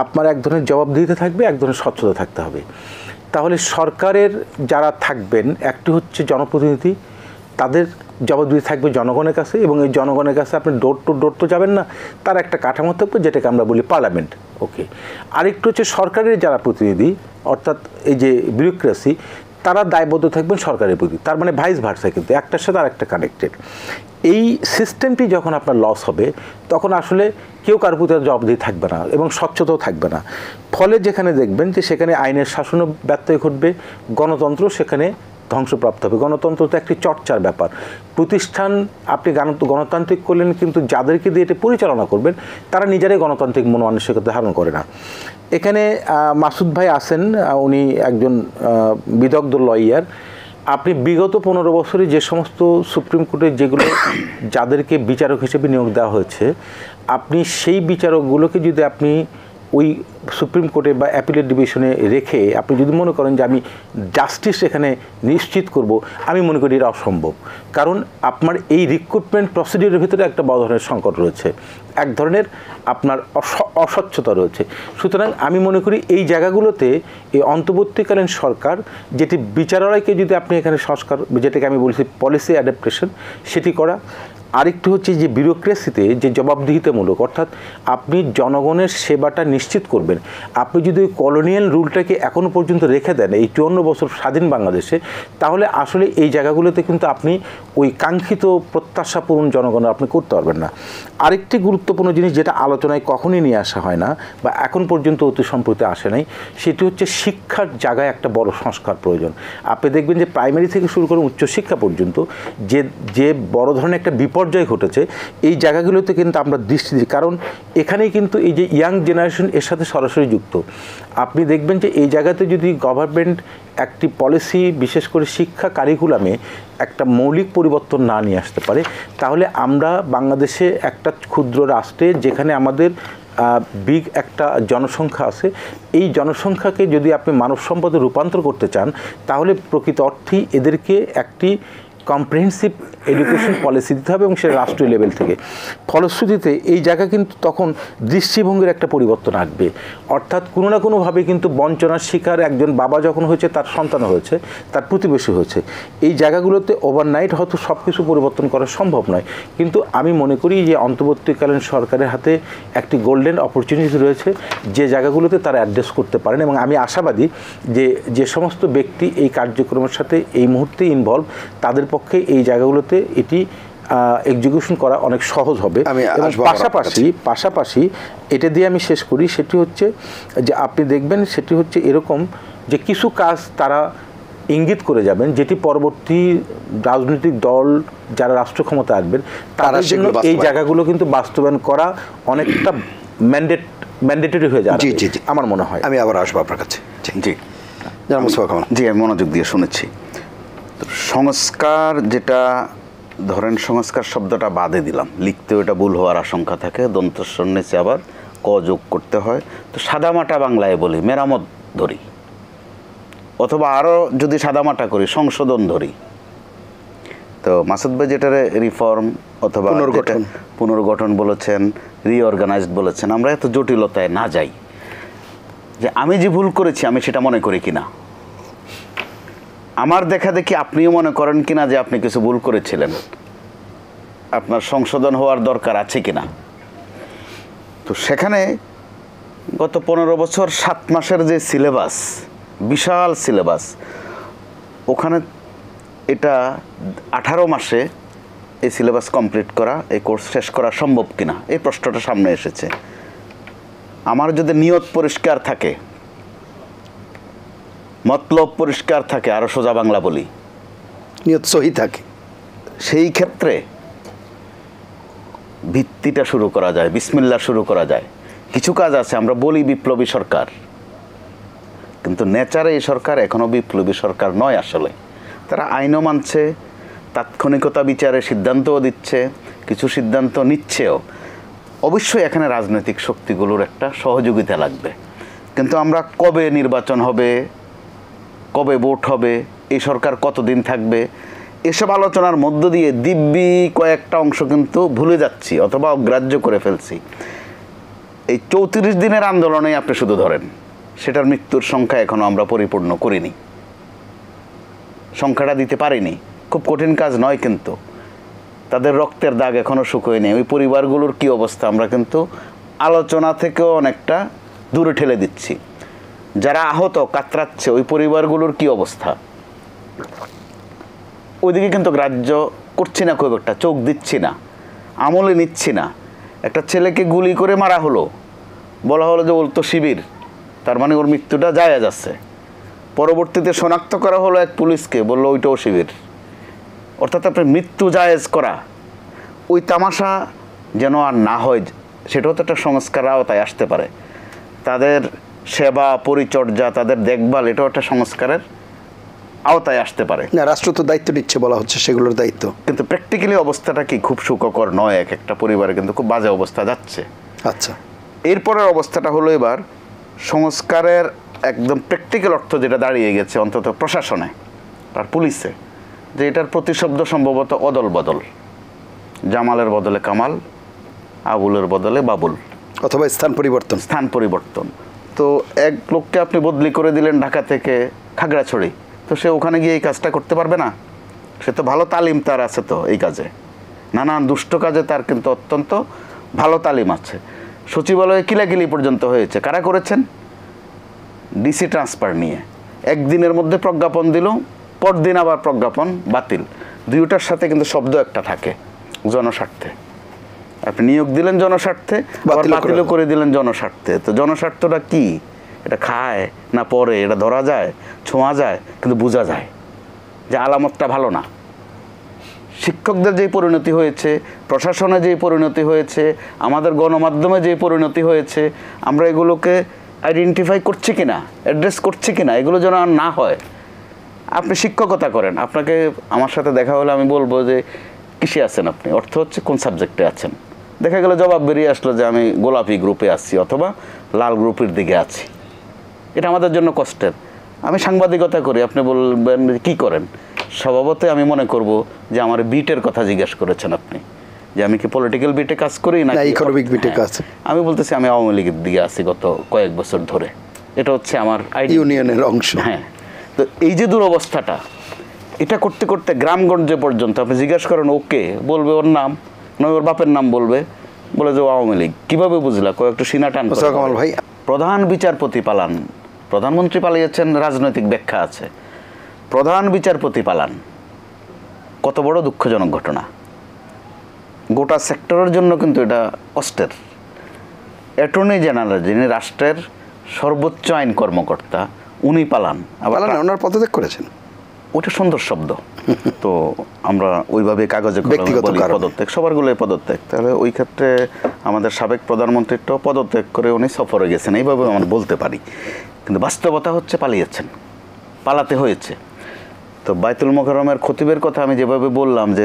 আপনার এক ধরনের জবাবদিহিতে থাকবে, এক ধরনের স্বচ্ছতা থাকতে হবে। তাহলে সরকারের যারা থাকবেন, একটি হচ্ছে জনপ্রতিনিধি, তাদের জবাবদিহি থাকবে জনগণের কাছে, এবং এই জনগণের কাছে আপনি ডোর টু ডোর তো যাবেন না, তার একটা কাঠামো থাকবে যেটাকে আমরা বলি পার্লামেন্ট। ওকে, আরেকটু হচ্ছে সরকারের যারা প্রতিনিধি, অর্থাৎ এই যে বিউরোক্রেসি, তারা দায়বদ্ধ থাকবেন সরকারের প্রতি। তার মানে ভাইস ভার্সা, কিন্তু একটার সাথে আরেকটা কানেক্টেড। এই সিস্টেমটি যখন আপনার লস হবে, তখন আসলে কেউ কারোর প্রতি জবাবদিহি থাকবে না এবং স্বচ্ছতাও থাকবে না। ফলে যেখানে দেখবেন যে সেখানে আইনের শাসনও ব্যত্যয় ঘটবে, গণতন্ত্র সেখানে ধ্বংসপ্রাপ্ত হবে। গণতন্ত্র তো একটি চর্চার ব্যাপার। প্রতিষ্ঠান আপনি গণতান্ত্রিক করলেন, কিন্তু যাদেরকে দিয়ে এটা পরিচালনা করবেন তারা নিজেরাই গণতান্ত্রিক মনোমানসিকতা ধারণ করে না। এখানে মাসুদ ভাই আছেন, উনি একজন বিদগ্ধ লয়ার। আপনি বিগত 15 বছরে যে সমস্ত সুপ্রিম কোর্টে যেগুলো যাদেরকে বিচারক হিসেবে নিয়োগ দেওয়া হয়েছে, আপনি সেই বিচারকগুলোকে যদি আপনি ওই সুপ্রিম কোর্টে বা অ্যাপিলেট ডিভিশনে রেখে আপনি যদি মনে করেন যে আমি জাস্টিস এখানে নিশ্চিত করব, আমি মনে করি এটা অসম্ভব। কারণ আপনার এই রিক্রুটমেন্ট প্রসিডিউরের ভিতরে একটা বড় ধরনের সংকট রয়েছে, এক ধরনের আপনার অস্বচ্ছতা রয়েছে। সুতরাং আমি মনে করি এই জায়গাগুলোতে এই অন্তর্বর্তীকালীন সরকার, যেটি বিচারালয়কে যদি আপনি এখানে সংস্কার, যেটাকে আমি বলছি পলিসি অ্যাডাপ্টেশন, সেটি করা। আরেকটু হচ্ছে যে বিউরোক্রেসিতে যে জবাবদিহিতামূলক, অর্থাৎ আপনি জনগণের সেবাটা নিশ্চিত করবেন। আপনি যদি ওই কলোনিয়াল রুলটাকে এখনও পর্যন্ত রেখে দেন এই 54 বছর স্বাধীন বাংলাদেশে, তাহলে আসলে এই জায়গাগুলোতে কিন্তু আপনি ওই কাঙ্ক্ষিত প্রত্যাশা পূরণ জনগণের আপনি করতে পারবেন না। আরেকটি গুরুত্বপূর্ণ জিনিস যেটা আলোচনায় কখনই নিয়ে আসা হয় না বা এখন পর্যন্ত অতি সম্প্রতি আসে নাই, সেটি হচ্ছে শিক্ষার জায়গায় একটা বড় সংস্কার প্রয়োজন। আপনি দেখবেন যে প্রাইমারি থেকে শুরু করে উচ্চশিক্ষা পর্যন্ত যে বড় ধরনের একটা বিপর্যয় বিপর্যয় ঘটেছে, এই জায়গাগুলোতে কিন্তু আমরা দৃষ্টি দিই, কারণ এখানেই কিন্তু এই যে ইয়াং জেনারেশন এর সাথে সরাসরি যুক্ত। আপনি দেখবেন যে এই জায়গাতে যদি গভর্নমেন্ট একটি পলিসি, বিশেষ করে শিক্ষা কারিকুলামে একটা মৌলিক পরিবর্তন না নিয়ে আসতে পারে, তাহলে আমরা বাংলাদেশে একটা ক্ষুদ্র রাষ্ট্রে, যেখানে আমাদের বিগ একটা জনসংখ্যা আছে, এই জনসংখ্যাকে যদি আপনি মানব সম্পদে রূপান্তর করতে চান, তাহলে প্রকৃত অর্থেই এদেরকে একটি কম্প্রিহেন্সিভ এডুকেশন পলিসি দিতে হবে, এবং সেটা রাষ্ট্রীয় লেভেল থেকে। ফলশ্রুতিতে এই জায়গা কিন্তু তখন দৃষ্টিভঙ্গির একটা পরিবর্তন আসবে। অর্থাৎ কোনো না কোনোভাবে কিন্তু বঞ্চনার শিকার একজন বাবা যখন হয়েছে, তার সন্তান হয়েছে, তার প্রতিবেশী হয়েছে। এই জায়গাগুলোতে ওভারনাইট হয়তো সব কিছু পরিবর্তন করা সম্ভব নয়, কিন্তু আমি মনে করি যে অন্তর্বর্তীকালীন সরকারের হাতে একটি গোল্ডেন অপরচুনিটি রয়েছে, যে জায়গাগুলোতে তারা অ্যাড্রেস করতে পারেন। এবং আমি আশাবাদী যে সমস্ত ব্যক্তি এই কার্যক্রমের সাথে এই মুহূর্তে ইনভলভ, তাদের পক্ষে এই জায়গাগুলোতে এটি এক্সিকিউশন করা অনেক সহজ হবে। এবং পাশাপাশি এটা দিয়ে আমি শেষ করি, সেটি হচ্ছে যে আপনি দেখবেন সেটি হচ্ছে এরকম যে কিছু কাজ তারা ইঙ্গিত করে যাবেন, যেটি পরবর্তী রাজনৈতিক দল যারা রাষ্ট্র ক্ষমতা আসবেন তাদের জন্য এই জায়গাগুলো কিন্তু বাস্তবায়ন করা অনেকটা ম্যান্ডেটরি হয়ে যাবে আমার মনে হয়। আমি আবার আসবো আপনার কাছে। জি জি, আমি মনোযোগ দিয়ে শুনেছি। সংস্কার, যেটা ধরেন সংস্কার শব্দটা বাদে দিলাম, লিখতেও এটা ভুল হওয়ার আশঙ্কা থাকে, দন্তস্বর নিচে আবার ক যোগ করতে হয়। তো সাদামাটা বাংলায় বলি মেরামত ধরি, অথবা আরও যদি সাদামাটা করি সংশোধন ধরি। তো মাসুদ ভাই যেটারে রিফর্ম অথবা পুনর্গঠন বলেছেন, রিঅর্গানাইজড বলেছেন, আমরা এত জটিলতায় না যাই যে আমি যে ভুল করেছি আমি সেটা মনে করি কিনা, আমার দেখা দেখি আপনিও মনে করেন কিনা যে আপনি কিছু ভুল করেছিলেন, আপনার সংশোধন হওয়ার দরকার আছে কিনা। তো সেখানে গত 15 বছর 7 মাসের যে সিলেবাস, বিশাল সিলেবাস, ওখানে এটা 18 মাসে এই সিলেবাস কমপ্লিট করা, এই কোর্স শেষ করা সম্ভব কিনা, এই প্রশ্নটা সামনে এসেছে। আমার যদি নিয়ত পরিষ্কার থাকে, মতলব পরিষ্কার থাকে, আরো সোজা বাংলা বলি নিয়ত সহি থাকে, সেই ক্ষেত্রে ভিত্তিটা শুরু করা যায়, বিসমিল্লাহ শুরু করা যায়। কিছু কাজ আছে আমরা বলি বিপ্লবী সরকার, কিন্তু নেচারে এই সরকার এখনো বিপ্লবী সরকার নয়। আসলে তারা আইনও মানছে, তাৎক্ষণিকতা বিচারে সিদ্ধান্তও দিচ্ছে, কিছু সিদ্ধান্ত নিচ্ছেও। অবশ্যই এখানে রাজনৈতিক শক্তিগুলোর একটা সহযোগিতা লাগবে। কিন্তু আমরা কবে নির্বাচন হবে, কবে ভোট হবে, এই সরকার কতদিন থাকবে, এসব আলোচনার মধ্য দিয়ে দিব্যি কয়েকটা অংশ কিন্তু ভুলে যাচ্ছি অথবা অগ্রাহ্য করে ফেলছি। এই 34 দিনের আন্দোলনে আপনি শুধু ধরেন, সেটার মৃত্যুর সংখ্যা এখনো আমরা পরিপূর্ণ করিনি, সংখ্যাটা দিতে পারিনি। খুব কঠিন কাজ নয়, কিন্তু তাদের রক্তের দাগ এখনো শুকোয়নি। ওই পরিবারগুলোর কি অবস্থা আমরা কিন্তু আলোচনা থেকেও অনেকটা দূরে ঠেলে দিচ্ছি। যারা আহত কাতরাচ্ছে, ওই পরিবারগুলোর কি অবস্থা, ওইদিকে কিন্তু গ্রাহ্য করছি না, খুব একটা চোখ দিচ্ছি না, আমলে নিচ্ছি না। একটা ছেলেকে গুলি করে মারা হলো, বলা হলো যে ওর তো শিবির, তার মানে ওর মৃত্যুটা জায়েজ যাচ্ছে। পরবর্তীতে শনাক্ত করা হলো এক পুলিশকে, বললো ওইটাও শিবির। অর্থাৎ আপনার মৃত্যু জায়েজ করা, ওই তামাশা যেন আর না হয়, সেটাও তো একটা সংস্কার আওতায় আসতে পারে। তাদের সেবা পরিচর্যা, তাদের দেখভাল, এটাও একটা সংস্কারের আওতায় আসতে পারে। না, রাষ্ট্র তো দায়িত্ব নিচ্ছে বলা হচ্ছে, সেগুলোর দায়িত্ব। কিন্তু প্র্যাকটিক্যালি অবস্থাটা কি খুব সুখকর নয়, এক একটা পরিবারে কিন্তু খুব বাজে অবস্থা যাচ্ছে। আচ্ছা, এরপরের অবস্থাটা হলো এবার সংস্কারের একদম প্র্যাকটিক্যাল অর্থ যেটা দাঁড়িয়ে গেছে অন্তত প্রশাসনে আর পুলিশে, যে এটার প্রতিশব্দ সম্ভবত অদল বদল, জামালের বদলে কামাল, আবুলের বদলে বাবুল, অথবা স্থান পরিবর্তন। তো এক লোককে আপনি বদলি করে দিলেন ঢাকা থেকে খাগড়াছড়ি, তো সে ওখানে গিয়ে এই কাজটা করতে পারবে না? সে তো ভালো তালিম তার আছে, তো এই কাজে নানান দুষ্ট কাজে তার কিন্তু অত্যন্ত ভালো তালিম আছে। সচিবালয়ে কিলাকিলি পর্যন্ত হয়েছে, কারা করেছেন? ডিসি ট্রান্সফার নিয়ে একদিনের মধ্যে প্রজ্ঞাপন দিল, পরদিন আবার প্রজ্ঞাপন বাতিল। দুইটার সাথে কিন্তু শব্দ একটা থাকে, জনস্বার্থে। আপনি নিয়োগ দিলেন জনস্বার্থে, আবার বাতিলও করে দিলেন জনস্বার্থে। তো জনস্বার্থটা কি? এটা খায় না পরে, এটা ধরা যায়, ছোঁয়া যায়, কিন্তু বোঝা যায় যে আলামতটা ভালো না। শিক্ষকদের যে পরিণতি হয়েছে, প্রশাসনে যে পরিণতি হয়েছে, আমাদের গণমাধ্যমে যে পরিণতি হয়েছে, আমরা এগুলোকে আইডেন্টিফাই করছি কিনা, অ্যাড্রেস করছি কিনা, এগুলো যেন আর না হয়। আপনি শিক্ষকতা করেন, আপনাকে আমার সাথে দেখা হলে আমি বলবো যে কিসে আছেন আপনি, অর্থ হচ্ছে কোন সাবজেক্টে আছেন। দেখা গেল জবাব বেরিয়ে আসলো যে আমি গোলাপি গ্রুপে আছি অথবা লাল গ্রুপের দিকে আছি। এটা আমাদের জন্য কষ্টের। আমি সাংবাদিকতা করি, আপনি বলবেন কি করেন, স্বভাবতই আমি মনে করব যে আমার বিটের কথা জিজ্ঞেস করেছেন আপনি, যে আমি কি পলিটিক্যাল বিটে কাজ করি না ইকোনমিক বিটে কাজ। আমি বলতেছি আমি আওয়ামী লীগের দিকে আছি গত কয়েক বছর ধরে, এটা হচ্ছে আমার ইউনিয়নের অংশ। হ্যাঁ, তো এই যে দুরবস্থাটা, এটা করতে করতে গ্রামগঞ্জে পর্যন্ত আপনি জিজ্ঞাসা করেন ওকে, বলবে ওর নাম নয় ওর বাপের নাম বলবে, বলে যে আওয়ামী লীগ। কীভাবে বুঝলা? কয়েকটু সিনা টান। কামাল ভাই, প্রধান বিচারপতি পালান, প্রধানমন্ত্রী পালিয়েছেন, রাজনৈতিক ব্যাখ্যা আছে, প্রধান বিচারপতি পালান, কত বড় দুঃখজনক ঘটনা। গোটা সেক্টরের জন্য কিন্তু এটা কষ্টের। অ্যাটর্নি জেনারেল, যিনি রাষ্ট্রের সর্বোচ্চ আইন কর্মকর্তা, উনি পালান। আবার ওনার পদত্যাগ করেছেন, ওটা সুন্দর শব্দ, তো আমরা ওইভাবে কাগজে পদত্যাগ, সবারগুলোই পদত্যাগ। তাহলে ওই ক্ষেত্রে আমাদের সাবেক প্রধানমন্ত্রীটাও পদত্যাগ করে উনি সফরে গেছেন, এইভাবে আমরা বলতে পারি। কিন্তু বাস্তবতা হচ্ছে পালিয়েছেন, পালাতে হয়েছে। তো বাইতুল মোকাররমের খতিবের কথা আমি যেভাবে বললাম যে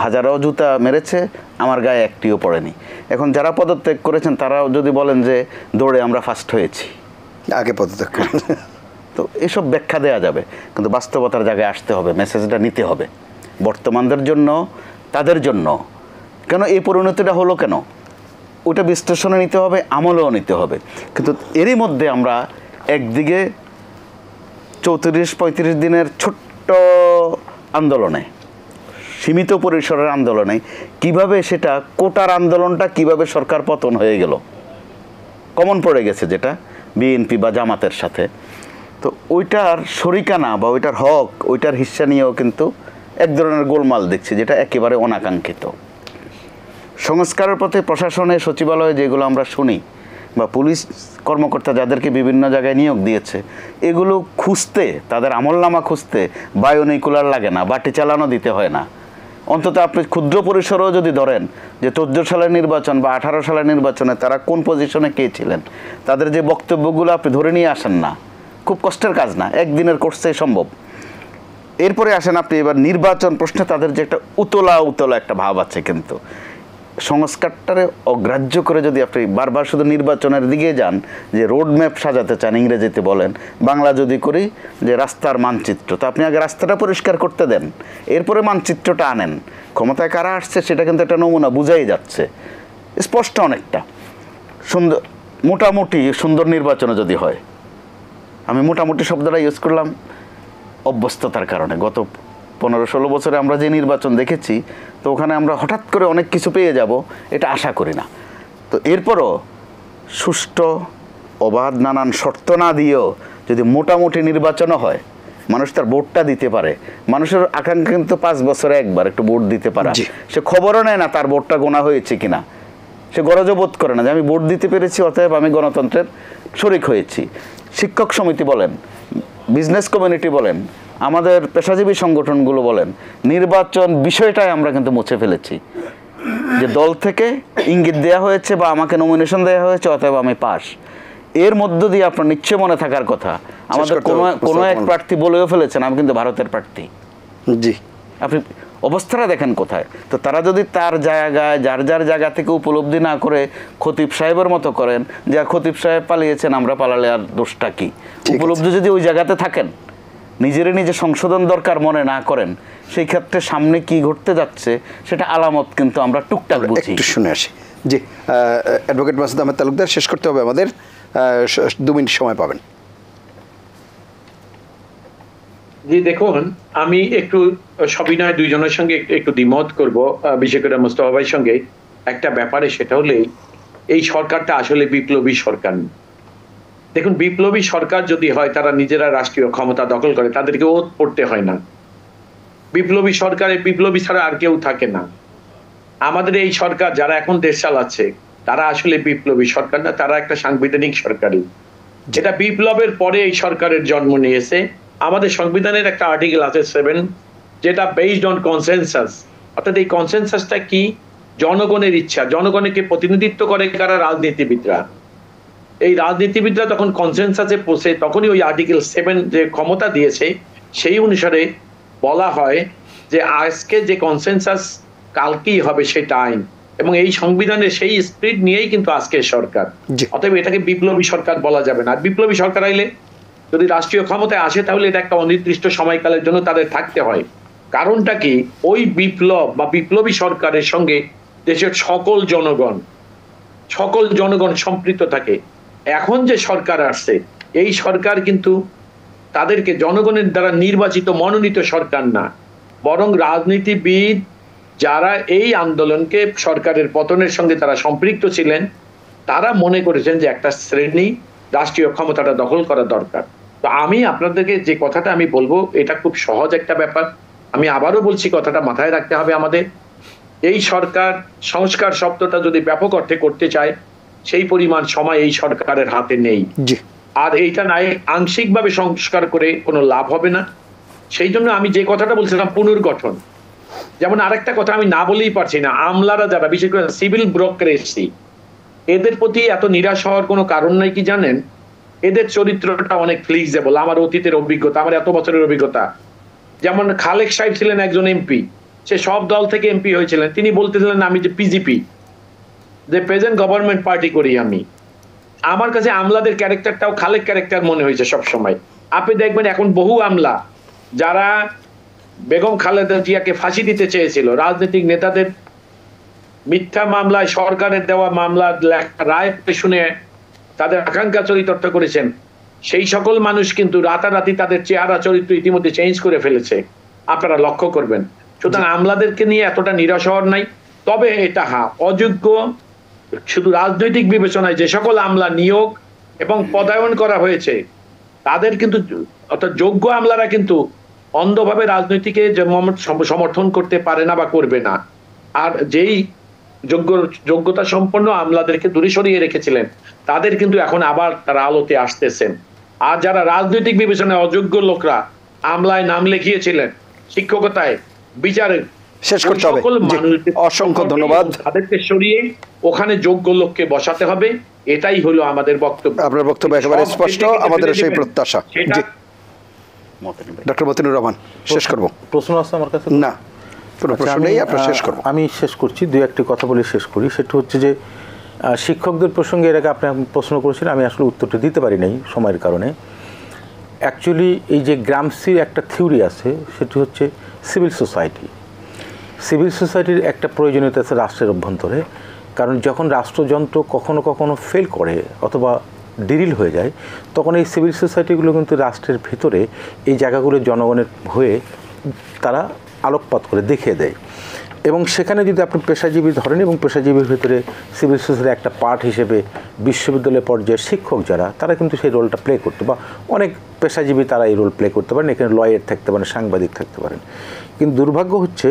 হাজারো জুতা মেরেছে, আমার গায়ে একটিও পড়েনি। এখন যারা পদত্যাগ করেছেন তারাও যদি বলেন যে দৌড়ে আমরা ফার্স্ট হয়েছি, আগে পদত্যাগ করেন, তো এসব ব্যাখ্যা দেওয়া যাবে, কিন্তু বাস্তবতার জায়গায় আসতে হবে, মেসেজটা নিতে হবে বর্তমানদের জন্য, তাদের জন্য। কেন এই পরিণতিটা হলো, কেন ওটা বিশ্লেষণে নিতে হবে, আমলেও নিতে হবে। কিন্তু এরই মধ্যে আমরা একদিকে 34-35 দিনের ছোট্ট আন্দোলনে, সীমিত পরিসরের আন্দোলনে, কিভাবে সেটা কোটার আন্দোলনটা কিভাবে সরকার পতন হয়ে গেল, কমন পড়ে গেছে যেটা বিএনপি বা জামাতের সাথে। তো ওইটার শরিকানা বা ওইটার হক, ওইটার হিস্সা নিয়েও কিন্তু এক ধরনের গোলমাল দেখছি, যেটা একেবারে অনাকাঙ্ক্ষিত। সংস্কারের পথে প্রশাসনে, সচিবালয়ে যেগুলো আমরা শুনি, বা পুলিশ কর্মকর্তা যাদেরকে বিভিন্ন জায়গায় নিয়োগ দিয়েছে, এগুলো খুঁজতে, তাদের আমলনামা খুঁজতে বায়োনিকুলার লাগে না, বাটি চালানো দিতে হয় না। অন্তত আপনি ক্ষুদ্র পরিসরেও যদি ধরেন যে 14 সালের নির্বাচন বা 18 সালের নির্বাচনে তারা কোন পজিশনে কে ছিলেন, তাদের যে বক্তব্যগুলো আপনি ধরে নিয়ে আসেন না, খুব কষ্টের কাজ না, একদিনের কোর্সেই সম্ভব। এরপরে আসেন আপনি এবার নির্বাচন প্রশ্নে তাদের যে একটা উতলা একটা ভাব আছে, কিন্তু সংস্কারটারে অগ্রাহ্য করে যদি আপনি বারবার শুধু নির্বাচনের দিকে যান, যে রোড ম্যাপ সাজাতে চান, ইংরেজিতে বলেন, বাংলা যদি করি যে রাস্তার মানচিত্র, তো আপনি আগে রাস্তাটা পরিষ্কার করতে দেন, এরপরে মানচিত্রটা আনেন। ক্ষমতায় কারা আসছে সেটা কিন্তু একটা নমুনা বুঝাই যাচ্ছে, স্পষ্ট অনেকটা। সুন্দর, মোটামুটি সুন্দর নির্বাচনে যদি হয়, আমি মোটামুটি শব্দটা ইউজ করলাম অভ্যস্ততার কারণে। গত 15-16 বছরে আমরা যে নির্বাচন দেখেছি, তো ওখানে আমরা হঠাৎ করে অনেক কিছু পেয়ে যাব এটা আশা করি না। তো এরপরও সুষ্ঠু, অবাধ, নানান শর্ত না দিয়েও যদি মোটামুটি নির্বাচনও হয়, মানুষ তার ভোটটা দিতে পারে। মানুষের আকাঙ্ক্ষা কিন্তু 5 বছরে একবার একটু ভোট দিতে পারে। সে খবরও নেয় না তার ভোটটা গোনা হয়েছে কিনা, সে গরজও বোধ করে না যে আমি ভোট দিতে পেরেছি, অতএব আমি গণতন্ত্রের শরিক হয়েছি। শিক্ষক সমিতি বলেন, বিজনেস কমিউনিটি বলেন, আমাদের পেশাজীবী সংগঠনগুলো বলেন, নির্বাচন বিষয়টাই আমরা কিন্তু মুছে ফেলেছি। যে দল থেকে ইঙ্গিত দেওয়া হয়েছে বা আমাকে নমিনেশন দেওয়া হয়েছে, অতএব আমি পাস। এর মধ্য দিয়ে আপনার নিশ্চয় মনে থাকার কথা, আমাদের কোনো এক প্রার্থী বলেও ফেলেছেন আমি কিন্তু ভারতের প্রার্থী। জি, আপনি অবস্থাটা দেখেন কোথায়। তো তারা যদি তার জায়গায় যার যার জায়গা থেকে উপলব্ধি না করে খতিব সাহেবের মতো করেন, যে খতিব সাহেব পালিয়েছেন, আমরা পালালে আর দোষটা কি, উপলব্ধি যদি ওই জায়গাতে থাকেন, নিজেরই নিজে সংশোধন দরকার মনে না করেন, সেই ক্ষেত্রে সামনে কি ঘটতে যাচ্ছে সেটা আলামত কিন্তু আমরা টুকটাক বুঝি। একটু শুনে আসি। জি, অ্যাডভোকেট মাসুদ আহমেদ তালুকদার, শেষ করতে হবে আমাদের, 2 মিনিট সময় পাবেন। জি দেখুন, আমি একটু সবিনয় দুইজনের সঙ্গে একটু দ্বিমত করব, বিশেষ করে মোস্তফা ভাইয়ের সঙ্গে একটা ব্যাপারে। সেটা হলে এই সরকারটা আসলে বিপ্লবী সরকার। দেখুন, বিপ্লবী সরকার যদি হয়, তারা নিজেরা রাষ্ট্রীয় ক্ষমতা দখল করে, তাদেরকে ওত পড়তে হয় না। বিপ্লবী সরকারে বিপ্লবী ছাড়া আর কেউ থাকে না। আমাদের এই সরকার যারা এখন দেশ চালাচ্ছে, তারা আসলে বিপ্লবী সরকার না, তারা একটা সাংবিধানিক সরকারই। যেটা বিপ্লবের পরে এই সরকারের জন্ম নিয়েছে। আমাদের সংবিধানের একটা আর্টিকেল আছে 7, যেটা বেসড অন কনসেনসাস, অর্থাৎ এই কনসেনসাসটা কি? জনগণের ইচ্ছা। জনগণকে প্রতিনিধিত্ব করে কারা? রাজনীতিবিদরা। এই রাজনীতিবিদরা তখন কনসেনসাসে পৌঁছে তখনই ওই আর্টিকেল 7 যে ক্ষমতা দিয়েছে সেই অনুসারে বলা হয় যে আজকে যে কনসেনসাস কালকেই হবে সেটা আইন, এবং এই সংবিধানের সেই স্পিরিট নিয়েই কিন্তু আজকের সরকার। অতএব এটাকে বিপ্লবী সরকার বলা যাবে না। আর বিপ্লবী সরকার আইলে যদি রাষ্ট্রীয় ক্ষমতায় আসে তাহলে এটা একটা অনির্দিষ্ট সময়কালের জন্য তাদের থাকতে হয়। কারণটা কি? ওই বিপ্লব বা বিপ্লবী সরকারের সঙ্গে দেশের সকল জনগণ সম্পৃক্ত থাকে। এখন যে সরকার আসছে এই সরকার কিন্তু তাদেরকে জনগণের দ্বারা নির্বাচিত মনোনীত সরকার না, বরং রাজনীতিবিদ যারা এই আন্দোলনকে সরকারের পতনের সঙ্গে তারা সম্পৃক্ত ছিলেন তারা মনে করেছেন যে একটা শ্রেণী রাষ্ট্রীয় ক্ষমতাটা দখল করা দরকার। তো আমি আপনাদেরকে যে কথাটা আমি বলবো এটা খুব সহজ একটা ব্যাপার। আমি আবারও বলছি, কথাটা মাথায় রাখতে হবে আমাদের। এই সরকার সংস্কার শব্দটা যদি ব্যাপক অর্থে করতে চায় সেই পরিমাণ সময় এই সরকারের হাতে নেই। আর এইটা নাই আংশিকভাবে সংস্কার করে কোনো লাভ হবে না। সেই জন্য আমি যে কথাটা বলছিলাম পুনর্গঠন, যেমন আরেকটা কথা আমি না বলেই পারছি না, আমলারা যারা বিশেষ করে সিভিল ব্যুরোক্রেসি এদের প্রতি এত নিরাশ হওয়ার কোনো কারণ নাই। কি জানেন? এদের চরিত্রটা অনেক ফ্লেক্সিবল। আমার অতীতের অভিজ্ঞতা, আমার এত বছরের অভিজ্ঞতা, যেমন খালেক সাহেব ছিলেন একজন এমপি, সে সব দল থেকে এমপি হয়েছিলেন। তিনি বলতেছিলেন আমি যে পিজিপি, যে প্রেজেন্ট গভর্নমেন্ট পার্টি করি আমি। আমার কাছে আমলাদের ক্যারেক্টারটাও খালেক ক্যারেক্টার মনে হয়েছে সব সময়। আপনি দেখবেন এখন বহু আমলা যারা বেগম খালেদা জিয়াকে ফাঁসি দিতে চেয়েছিল, রাজনৈতিক নেতাদের মিথ্যা মামলায় সরকারের দেওয়া মামলার রায় শুনে তাদের আকাঙ্ক্ষা চরিতার্থ করেছেন, সেই সকল মানুষ কিন্তু রাতারাতি তাদের চেহারা চরিত্র ইতিমধ্যে চেঞ্জ করে ফেলেছে, আপনারা লক্ষ্য করবেন। সুতরাং আমলাদেরকে নিয়ে এতটা নিরাশ হওয়ার নাই। তবে এটা অযোগ্য, শুধু রাজনৈতিক বিবেচনায় যে সকল আমলা নিয়োগ এবং পদায়ন করা হয়েছে তাদের কিন্তু, অর্থাৎ যোগ্য আমলারা কিন্তু অন্ধভাবে রাজনীতিকে সমর্থন করতে পারে না বা করবে না। আর যেই যোগ্যতা সম্পন্ন আমলাদেরকে দূরে সরিয়ে রেখেছিলেন তাদের কিন্তু এখন আবার তারা আলোতে আসতেছেন। আর যারা রাজনৈতিক বিবেচনায় অযোগ্য লোকরা আমলায় নাম লিখিয়েছিলেন, শিক্ষকতায়, বিচারে, শেষ করতে হবে। অসংখ্য ধন্যবাদ। তাদেরকে সরিয়ে ওখানে যোগ্য লোককে বসাতে হবে, এটাই হলো আমাদের বক্তব্য। আপনার বক্তব্য একেবারে স্পষ্ট, আমাদের সেই প্রত্যাশা। ডক্টর মতিনুর রহমান, শেষ করব। প্রশ্ন আছে আমার কাছে? না, কোনো প্রশ্ন নেই, আপনার শেষ করব। আমি শেষ করছি, দুই একটি কথা বলে শেষ করি। সেটা হচ্ছে যে শিক্ষকদের প্রসঙ্গে এর আগে আপনি প্রশ্ন করেছিলেন, আমি আসলে উত্তরটা দিতে পারি নাই সময়ের কারণে। অ্যাকচুয়ালি এই যে গ্রামসির একটা থিওরি আছে, সেটি হচ্ছে সিভিল সোসাইটি। সিভিল সোসাইটির একটা প্রয়োজনীয়তা আছে রাষ্ট্রের অভ্যন্তরে, কারণ যখন রাষ্ট্রযন্ত্র কখনো কখনো ফেল করে অথবা ডিরিল হয়ে যায়, তখন এই সিভিল সোসাইটিগুলো কিন্তু রাষ্ট্রের ভিতরে এই জায়গাগুলো জনগণের হয়ে তারা আলোকপাত করে দেখিয়ে দেয়। এবং সেখানে যদি আপনি পেশাজীবী ধরেন, এবং পেশাজীবীর ভিতরে সিভিল সোসাইটির একটা পার্ট হিসেবে বিশ্ববিদ্যালয় পর্যায়ের শিক্ষক যারা, তারা কিন্তু সেই রোলটা প্লে করতে, বা অনেক পেশাজীবী তারা এই রোল প্লে করতে পারেন। এখানে লয়ার থাকতে পারেন, সাংবাদিক থাকতে পারেন। কিন্তু দুর্ভাগ্য হচ্ছে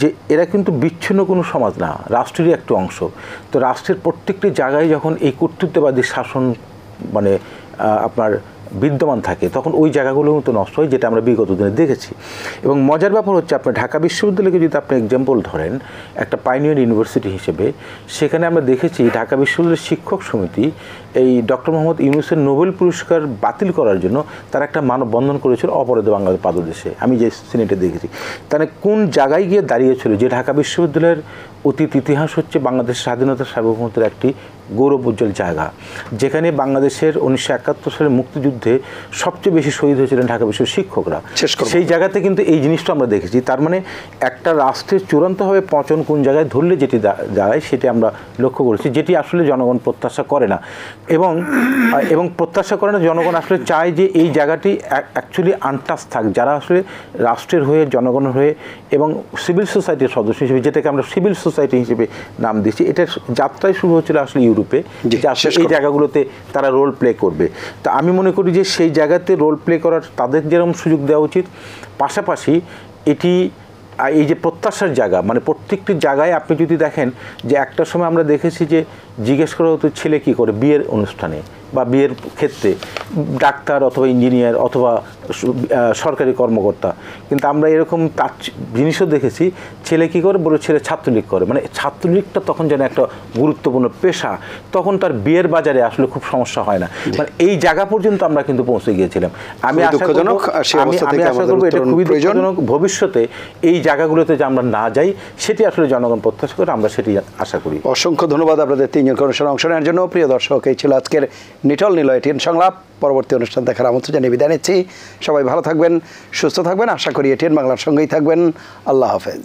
যে এরা কিন্তু বিচ্ছিন্ন কোনো সমাজ না, রাষ্ট্রেরই একটা অংশ। তো রাষ্ট্রের প্রত্যেকটি জায়গায় যখন এই কর্তৃত্ববাদী শাসন মানে আপনার বিদ্যমান থাকে, তখন ওই জায়গাগুলো মতো নষ্ট হয়, যেটা আমরা বিগত দিনে দেখেছি। এবং মজার ব্যাপার হচ্ছে, আপনার ঢাকা বিশ্ববিদ্যালয়কে যদি আপনি এক্সাম্পল ধরেন একটা পাইনিয়ার ইউনিভার্সিটি হিসেবে, সেখানে আমরা দেখেছি ঢাকা বিশ্ববিদ্যালয়ের শিক্ষক সমিতি এই ডক্টর মোহাম্মদ ইউনূসের নোবেল পুরস্কার বাতিল করার জন্য তারা একটা মানববন্ধন করেছিল অপরাধ বাংলাদেশ পাদদেশে। আমি যে সিনেটে দেখেছি, তাহলে কোন জায়গায় গিয়ে দাঁড়িয়েছিল যে ঢাকা বিশ্ববিদ্যালয়ের অতীত ইতিহাস হচ্ছে বাংলাদেশের স্বাধীনতা সার্বভৌমত্বের একটি গৌরব উজ্জ্বল জায়গা, যেখানে বাংলাদেশের 1971 সালের মুক্তিযুদ্ধে সবচেয়ে বেশি শহীদ হয়েছিলেন ঢাকা বিশ্ববিদ্যালয়ের শিক্ষকরা। সেই জায়গাতে কিন্তু এই জিনিসটা আমরা দেখেছি। তার মানে একটা রাষ্ট্রের চূড়ান্তভাবে পচন কোন জায়গায় ধরলে যেটি দাঁড়ায় সেটি আমরা লক্ষ্য করেছি, যেটি আসলে জনগণ প্রত্যাশা করে না। এবং প্রত্যাশা করে না, জনগণ আসলে চায় যে এই জায়গাটি অ্যাকচুয়ালি আনটাচ থাক, যারা আসলে রাষ্ট্রের হয়ে, জনগণের হয়ে এবং সিভিল সোসাইটির সদস্য হিসেবে, যেটাকে আমরা সিভিল সোসাইটি হিসেবে নাম দিচ্ছি, এটার যাত্রায় শুরু হচ্ছিল আসলে ইউরোপে, যে আসলে এই জায়গাগুলোতে তারা রোল প্লে করবে। তা আমি মনে করি যে সেই জায়গাতে রোল প্লে করার তাদের যেরকম সুযোগ দেওয়া উচিত, পাশাপাশি এটি এই যে প্রত্যাশার জায়গা, মানে প্রত্যেকটি জায়গায় আপনি যদি দেখেন যে একটা সময় আমরা দেখেছি যে জিজ্ঞেস করা হতো ছেলে কী করে বিয়ের অনুষ্ঠানে, বা বিয়ের ক্ষেত্রে ডাক্তার অথবা ইঞ্জিনিয়ার অথবা সরকারি কর্মকর্তা, কিন্তু আমরা এরকম জিনিসও দেখেছি ছেলে কী করে, বলে ছেলে ছাত্রলীগ করে, মানে ছাত্রলীগটা তখন যেন একটা গুরুত্বপূর্ণ পেশা, তখন তার বিয়ের বাজারে আসলে খুব সমস্যা হয় না, মানে এই জায়গা পর্যন্ত আমরা কিন্তু পৌঁছে গিয়েছিলাম। আমি আশা করব এটা খুবই দুঃখজনক, ভবিষ্যতে এই জায়গাগুলোতে যে আমরা না যাই সেটি আসলে জনগণ প্রত্যাশা করে, আমরা সেটি আশা করি। অসংখ্য ধন্যবাদ আপনাদের তিনজনকে অনুষ্ঠানে অংশ নেওয়ার জন্য। প্রিয় দর্শক, এই ছিল আজকের নিটল নিলয় এটিএন সংলাপ। পরবর্তী অনুষ্ঠান দেখার আমন্ত্রণ জানিয়ে বিদায় নিচ্ছি। সবাই ভালো থাকবেন, সুস্থ থাকবেন, আশা করি এটিএন বাংলার সঙ্গেই থাকবেন। আল্লাহ হাফেজ।